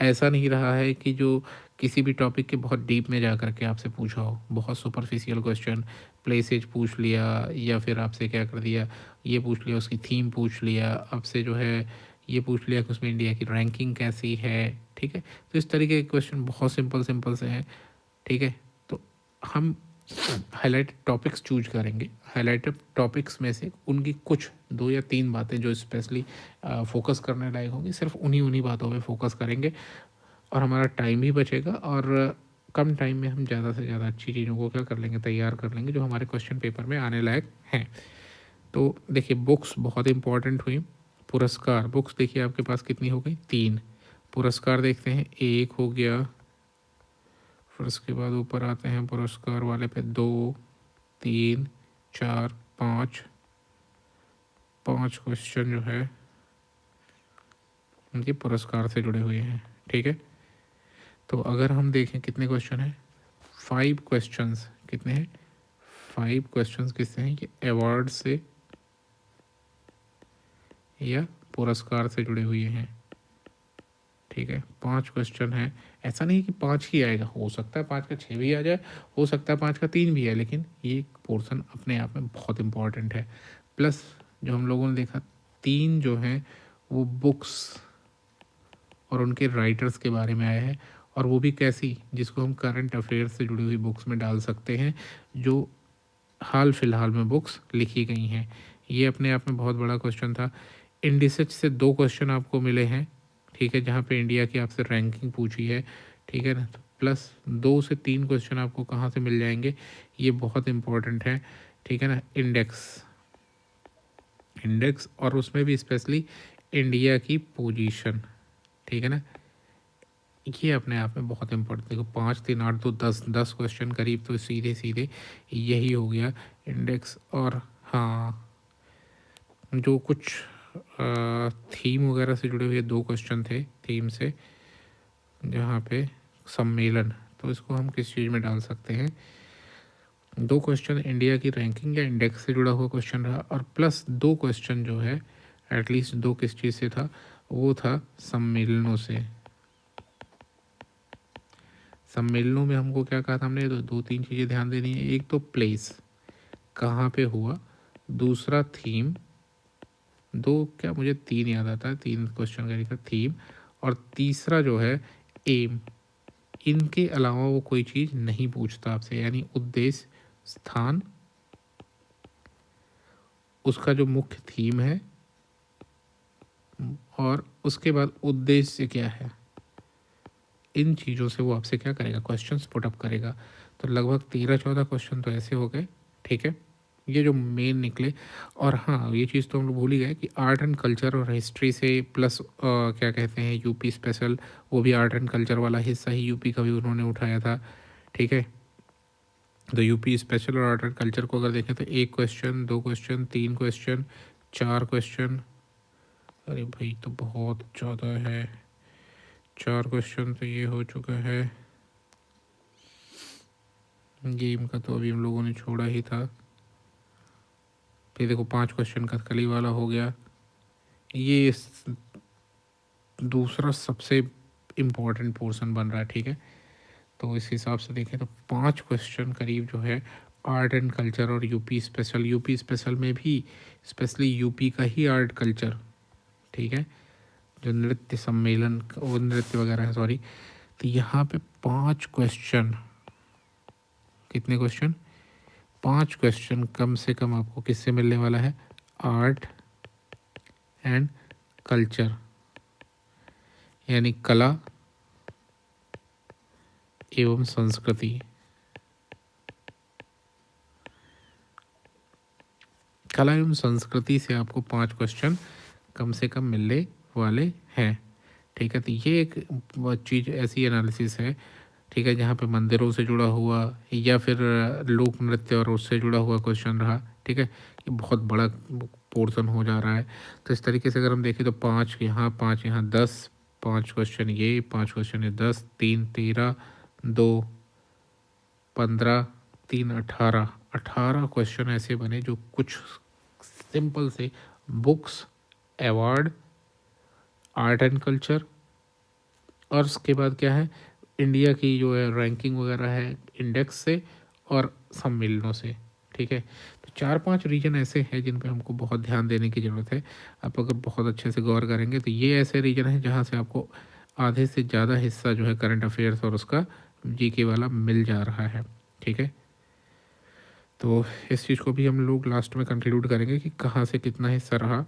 A: ऐसा नहीं रहा है कि जो किसी भी टॉपिक के बहुत डीप में जा कर के आपसे पूछा हो। बहुत सुपरफिशियल क्वेश्चन, प्लेसेज पूछ लिया, या फिर आपसे क्या कर दिया, ये पूछ लिया, उसकी थीम पूछ लिया, आपसे जो है ये पूछ लिया कि उसमें इंडिया की रैंकिंग कैसी है, ठीक है। तो इस तरीके के क्वेश्चन बहुत सिंपल सिंपल से हैं, ठीक है। तो हम हाईलाइटेड टॉपिक्स चूज करेंगे, हाईलाइटेड टॉपिक्स में से उनकी कुछ 2 या 3 बातें जो स्पेशली फोकस करने लायक होंगी, सिर्फ उन्हीं उन्हीं बातों पे फोकस करेंगे, और हमारा टाइम भी बचेगा, और कम टाइम में हम ज़्यादा से ज़्यादा अच्छी चीज़ों को क्या कर लेंगे, तैयार कर लेंगे, जो हमारे क्वेश्चन पेपर में आने लायक हैं। तो देखिए बुक्स बहुत इंपॉर्टेंट हुई। पुरस्कार, बुक्स देखिए आपके पास कितनी हो गई, 3। पुरस्कार देखते हैं, 1 हो गया, फिर उसके बाद ऊपर आते हैं पुरस्कार वाले पे, 2, 3, 4, 5, 5 क्वेश्चन जो है उनके पुरस्कार से जुड़े हुए हैं, ठीक है। तो अगर हम देखें कितने क्वेश्चन हैं, 5 क्वेश्चंस, कितने हैं, 5 क्वेश्चंस किससे हैं, ये अवार्ड से या पुरस्कार से जुड़े हुए हैं, ठीक है, 5 क्वेश्चन है। ऐसा नहीं कि 5 ही आएगा, हो सकता है 5 का 6 भी आ जाए, हो सकता है 5 का 3 भी है, लेकिन ये पोर्शन अपने आप में बहुत इंपॉर्टेंट है। प्लस जो हम लोगों ने देखा 3 जो हैं वो बुक्स और उनके राइटर्स के बारे में आया है, और वो भी कैसी, जिसको हम करंट अफेयर्स से जुड़ी हुई बुक्स में डाल सकते हैं, जो हाल फिलहाल में बुक्स लिखी गई हैं। ये अपने आप में बहुत बड़ा क्वेश्चन था। इंडिसेज से 2 क्वेश्चन आपको मिले हैं, ठीक है, जहाँ पे इंडिया की आपसे रैंकिंग पूछी है, ठीक है ना। तो प्लस 2 से 3 क्वेश्चन आपको कहाँ से मिल जाएंगे, ये बहुत इंपॉर्टेंट है, ठीक है ना। इंडेक्स और उसमें भी स्पेशली इंडिया की पोजीशन, ठीक है ना। ये अपने आप में बहुत इंपॉर्टेंट, देखो 5 3 8 2 10 क्वेश्चन करीब तो सीधे सीधे यही हो गया इंडेक्स। और हाँ, जो कुछ थीम वगैरह से जुड़े हुए 2 क्वेश्चन थे थीम से, जहाँ पे सम्मेलन, तो इसको हम किस चीज़ में डाल सकते हैं। 2 क्वेश्चन इंडिया की रैंकिंग या इंडेक्स से जुड़ा हुआ क्वेश्चन रहा, और प्लस 2 क्वेश्चन जो है, एटलीस्ट 2 किस चीज़ से था, वो था सम्मेलनों से। सम्मेलनों में हमको क्या कहा था हमने, तो 2 3 चीज़ें ध्यान देनी है। एक तो प्लेस, कहाँ पे हुआ, दूसरा थीम, 2 क्या, मुझे 3 याद आता है, 3 क्वेश्चन का लिखा थीम, और तीसरा जो है एम। इनके अलावा वो कोई चीज़ नहीं पूछता आपसे, यानी उद्देश्य, स्थान, उसका जो मुख्य थीम है, और उसके बाद उद्देश्य क्या है, इन चीज़ों से वो आपसे क्या करेगा, क्वेश्चंस पुटअप करेगा। तो लगभग 13 14 क्वेश्चन तो ऐसे हो गए, ठीक है, ये जो मेन निकले। और हाँ, ये चीज़ तो हम लोग भूल ही गए कि आर्ट एंड कल्चर और हिस्ट्री से प्लस क्या कहते हैं यूपी स्पेशल, वो भी आर्ट एंड कल्चर वाला हिस्सा ही यूपी का भी उन्होंने उठाया था, ठीक है। तो यूपी स्पेशल और आर्ट एंड कल्चर को अगर देखें तो 1 क्वेश्चन, 2 क्वेश्चन, 3 क्वेश्चन, 4 क्वेश्चन, अरे भाई तो बहुत ज़्यादा है, 4 क्वेश्चन तो ये हो चुका है। गेम का तो अभी हम लोगों ने छोड़ा ही था। फिर देखो 5 क्वेश्चन कथकली वाला हो गया, ये दूसरा सबसे इम्पोर्टेंट पोर्शन बन रहा है, ठीक है। तो इस हिसाब से देखें तो 5 क्वेश्चन करीब जो है आर्ट एंड कल्चर और यूपी स्पेशल में भी स्पेशली यूपी का ही आर्ट कल्चर, ठीक है, जो नृत्य सम्मेलन वो नृत्य वगैरह है, सॉरी। तो यहाँ पे 5 क्वेश्चन, कितने क्वेश्चन, 5 क्वेश्चन कम से कम आपको किससे मिलने वाला है, आर्ट एंड कल्चर, यानी कला एवं संस्कृति। कला एवं संस्कृति से आपको 5 क्वेश्चन कम से कम मिलने वाले हैं, ठीक है। तो ये एक चीज़ ऐसी एनालिसिस है, ठीक है, जहाँ पे मंदिरों से जुड़ा हुआ या फिर लोक नृत्य और उससे जुड़ा हुआ क्वेश्चन रहा, ठीक है। ये बहुत बड़ा पोर्शन हो जा रहा है। तो इस तरीके से अगर हम देखें तो 5 यहाँ, 5 यहाँ, 10, 5 क्वेश्चन ये, 5 क्वेश्चन ये, 10 3 13, 2 15, 3 18, 18 क्वेश्चन ऐसे बने जो कुछ सिंपल से books, award, art and culture, और उसके बाद क्या है, इंडिया की जो है रैंकिंग वगैरह है इंडेक्स से और सम्मेलनों से, ठीक है। तो 4 5 रीजन ऐसे हैं जिन पे हमको बहुत ध्यान देने की ज़रूरत है। आप अगर बहुत अच्छे से गौर करेंगे तो ये ऐसे रीजन हैं जहाँ से आपको आधे से ज़्यादा हिस्सा जो है करंट अफेयर्स और उसका जीके वाला मिल जा रहा है, ठीक है। तो इस चीज़ को भी हम लोग लास्ट में कंक्लूड करेंगे कि कहाँ से कितना हिस्सा रहा।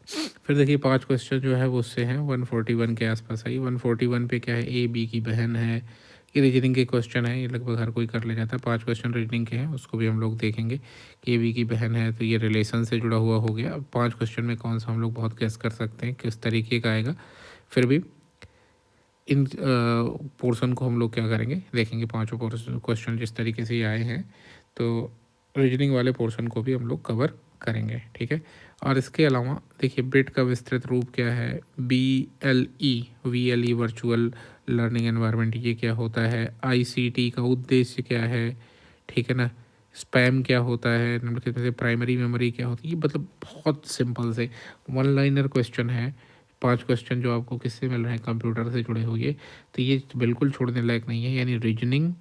A: फिर देखिए 5 क्वेश्चन जो है वो उससे हैं 141 के आसपास आई। 141 पे क्या है, ए बी की बहन है, ये रीजनिंग के क्वेश्चन है, ये लगभग हर कोई कर ले जाता है। 5 क्वेश्चन रीजनिंग के हैं, उसको भी हम लोग देखेंगे कि ए बी की बहन है, तो ये रिलेशन से जुड़ा हुआ हो गया। अब 5 क्वेश्चन में कौन सा हम लोग बहुत गेस कर सकते हैं किस तरीके का आएगा। फिर भी इन पोर्शन को हम लोग क्या करेंगे, देखेंगे 5 क्वेश्चन जिस तरीके से ये आए हैं, तो रीजनिंग वाले पोर्शन को भी हम लोग कवर करेंगे, ठीक है। और इसके अलावा देखिए ब्रिट का विस्तृत रूप क्या है, VLE वर्चुअल लर्निंग एनवायरनमेंट, ये क्या होता है, ICT का उद्देश्य क्या है, ठीक है ना, स्पैम क्या होता है, नंबर कितने से प्राइमरी मेमोरी क्या होती है, ये मतलब बहुत सिंपल से 1 लाइनर क्वेश्चन है 5 क्वेश्चन जो आपको किससे मिल रहे हैं, कंप्यूटर से जुड़े हुए, तो ये बिल्कुल छोड़ने लायक नहीं है। यानी रीजनिंग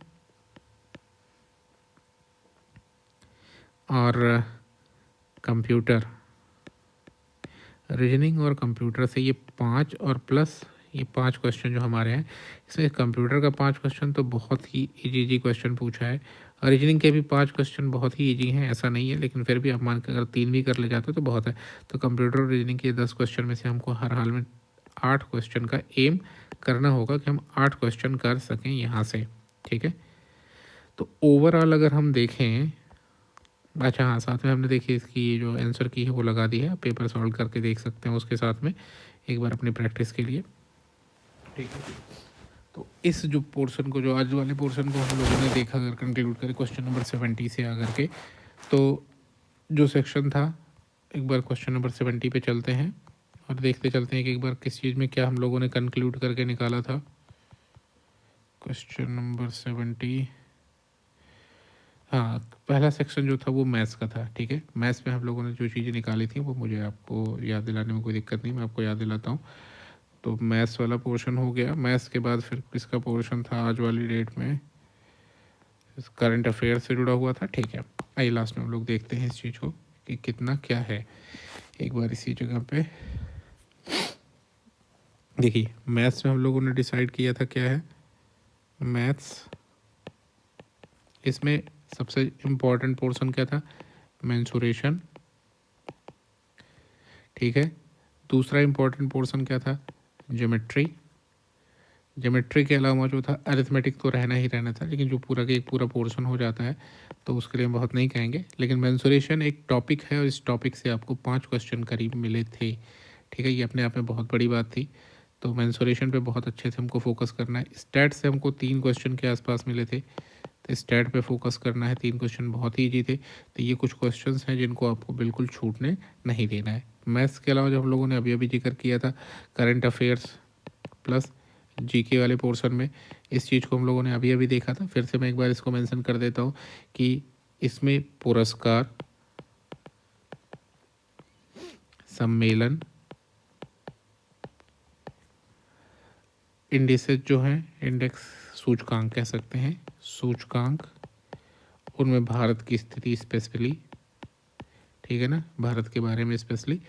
A: और कंप्यूटर, रीजनिंग और कंप्यूटर से ये 5 और प्लस ये 5 क्वेश्चन जो हमारे हैं, इसमें कंप्यूटर का 5 क्वेश्चन तो बहुत ही इजी क्वेश्चन पूछा है, और रीजनिंग के भी 5 क्वेश्चन बहुत ही इजी हैं, ऐसा नहीं है, लेकिन फिर भी आप मान के अगर 3 भी कर ले जाते तो बहुत है। तो कंप्यूटर और रीजनिंग के 10 क्वेश्चन में से हमको हर हाल में 8 क्वेश्चन का एम करना होगा कि हम 8 क्वेश्चन कर सकें यहाँ से, ठीक है। तो ओवरऑल अगर हम देखें, अच्छा हाँ, साथ में हमने देखिए इसकी जो आंसर की है वो लगा दी है, पेपर सॉल्व करके देख सकते हैं उसके साथ में एक बार अपनी प्रैक्टिस के लिए, ठीक है। तो इस जो पोर्शन को, जो आज वाले पोर्शन को हम लोगों ने देखा, अगर कंक्लूड करें क्वेश्चन नंबर 70 से आकर के, तो जो सेक्शन था, एक बार क्वेश्चन नंबर 70 पे चलते हैं और देखते चलते हैं कि एक बार किस चीज़ में क्या हम लोगों ने कंक्लूड करके निकाला था। क्वेश्चन नंबर 70, हाँ, पहला सेक्शन जो था वो मैथ्स का था, ठीक है। मैथ्स में हम लोगों ने जो चीज़ें निकाली थी वो मुझे आपको याद दिलाने में कोई दिक्कत नहीं, मैं आपको याद दिलाता हूँ। तो मैथ्स वाला पोर्शन हो गया। मैथ्स के बाद फिर किसका पोर्शन था आज वाली डेट में, करंट अफेयर से जुड़ा हुआ था, ठीक है। आइए लास्ट में हम लोग देखते हैं इस चीज़ को कि कितना क्या है। एक बार इसी जगह पे देखिए, मैथ्स में हम लोगों ने डिसाइड किया था क्या है, मैथ्स, इसमें सबसे इम्पोर्टेंट पोर्शन क्या था, मेंसुरेशन, ठीक है। दूसरा इम्पोर्टेंट पोर्शन क्या था, ज्योमेट्री। ज्योमेट्री के अलावा जो था अरिथमेटिक तो रहना ही रहना था, लेकिन जो पूरा का एक पूरा पोर्शन हो जाता है तो उसके लिए हम बहुत नहीं कहेंगे, लेकिन मेंसुरेशन एक टॉपिक है और इस टॉपिक से आपको 5 क्वेश्चन करीब मिले थे, ठीक है। ये अपने आप में बहुत बड़ी बात थी। तो मेंसुरेशन पे बहुत अच्छे से हमको फोकस करना है। स्टैट से हमको 3 क्वेश्चन के आसपास मिले थे, तो स्टैट पे फोकस करना है। 3 क्वेश्चन बहुत ही ईजी थे, तो ये कुछ क्वेश्चंस हैं जिनको आपको बिल्कुल छूटने नहीं देना है। मैथ्स के अलावा जो हम लोगों ने अभी अभी जिक्र किया था, करंट अफेयर्स प्लस जीके वाले पोर्शन में, इस चीज़ को हम लोगों ने अभी अभी देखा था। फिर से मैं एक बार इसको मेंशन कर देता हूँ कि इसमें पुरस्कार, सम्मेलन, इंडिसेस जो हैं, इंडेक्स, सूचकांक कह सकते हैं, सूचकांक, उनमें भारत की स्थिति स्पेशली, ठीक है ना, भारत के बारे में स्पेशली।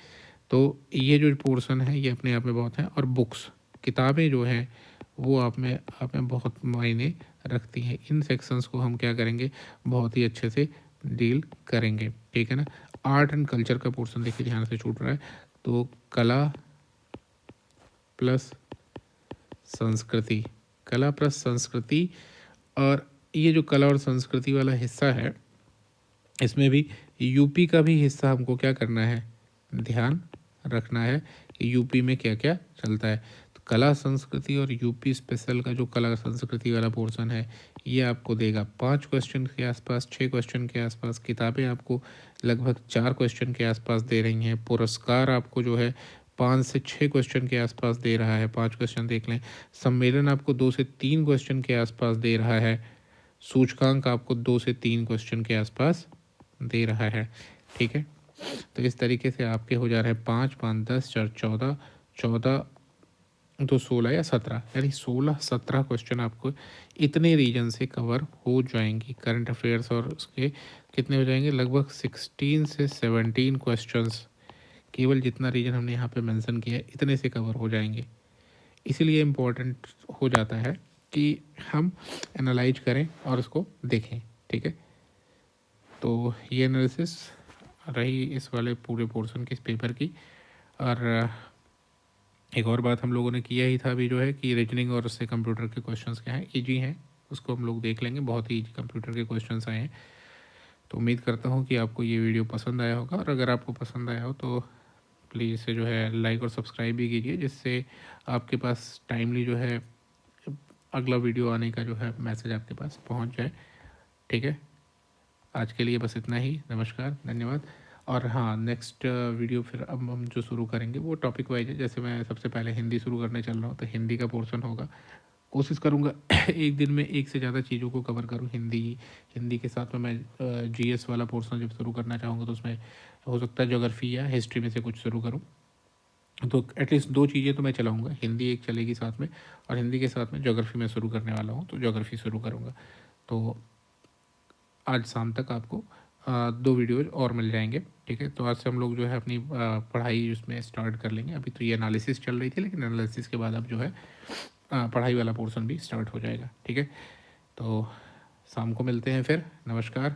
A: तो ये जो पोर्शन है ये अपने आप में बहुत है। और बुक्स, किताबें जो हैं वो आप में बहुत मायने रखती हैं। इन सेक्शंस को हम क्या करेंगे, बहुत ही अच्छे से डील करेंगे, ठीक है ना। आर्ट एंड कल्चर का पोर्शन देखिए ध्यान से छूट रहा है, तो कला प्लस संस्कृति, कला प्लस संस्कृति, और ये जो कला और संस्कृति वाला हिस्सा है इसमें भी यूपी का भी हिस्सा हमको क्या करना है, ध्यान रखना है कि यूपी में क्या क्या चलता है। तो कला संस्कृति और यूपी स्पेशल का जो कला संस्कृति वाला पोर्शन है ये आपको देगा 5 क्वेश्चन के आसपास, 6 क्वेश्चन के आसपास। किताबें आपको लगभग 4 क्वेश्चन के आसपास दे रही हैं। पुरस्कार आपको जो है 5 से 6 क्वेश्चन के आसपास दे रहा है, 5 क्वेश्चन देख लें। सम्मेलन आपको 2 से 3 क्वेश्चन के आसपास दे रहा है। सूचकांक आपको 2 से 3 क्वेश्चन के आसपास दे रहा है, ठीक है। तो इस तरीके से आपके हो जा रहे हैं 5 5 10 4 14 14 तो 16 या 17, यानी 16-17 क्वेश्चन आपको इतने रीजन से कवर हो जाएंगी। करंट अफेयर्स और उसके कितने हो जाएंगे, लगभग 16 से 17 क्वेश्चंस, केवल जितना रीजन हमने यहाँ पे मेंशन किया है इतने से कवर हो जाएंगे। इसीलिए इम्पोर्टेंट हो जाता है कि हम एनालाइज करें और उसको देखें, ठीक है। तो ये एनालिसिस रही इस वाले पूरे पोर्शन के इस पेपर की। और एक और बात हम लोगों ने किया ही था अभी, जो है कि रीजनिंग और उससे कंप्यूटर के क्वेश्चंस क्या हैं, ईजी हैं, उसको हम लोग देख लेंगे। बहुत ही ईजी कंप्यूटर के क्वेश्चंस आए हैं। तो उम्मीद करता हूँ कि आपको ये वीडियो पसंद आया होगा, और अगर आपको पसंद आया हो तो प्लीज़ इसे जो है लाइक और सब्सक्राइब भी कीजिए, जिससे आपके पास टाइमली जो है अगला वीडियो आने का जो है मैसेज आपके पास पहुँच जाए, ठीक है। आज के लिए बस इतना ही, नमस्कार, धन्यवाद। और हाँ, नेक्स्ट वीडियो फिर अब हम जो शुरू करेंगे वो टॉपिक वाइज है। जैसे मैं सबसे पहले हिंदी शुरू करने चल रहा हूँ, तो हिंदी का पोर्शन होगा। कोशिश करूँगा एक दिन में एक से ज़्यादा चीज़ों को कवर करूँ। हिंदी के साथ में मैं जीएस वाला पोर्शन जब शुरू करना चाहूँगा तो उसमें हो सकता है ज्योग्राफी या हिस्ट्री में से कुछ शुरू करूँ, तो एटलीस्ट 2 चीज़ें तो मैं चलाऊँगा, हिंदी एक चलेगी साथ में और हिंदी के साथ में ज्योग्राफी मैं शुरू करने वाला हूँ, तो ज्योग्राफी शुरू करूँगा। तो आज शाम तक आपको 2 वीडियोज़ और मिल जाएँगे, ठीक है? तो आज से हम लोग जो है अपनी पढ़ाई उसमें स्टार्ट कर लेंगे। अभी तो ये एनालिसिस चल रही थी, लेकिन एनालिसिस के बाद अब जो है पढ़ाई वाला पोर्शन भी स्टार्ट हो जाएगा, ठीक है? तो शाम को मिलते हैं फिर। नमस्कार।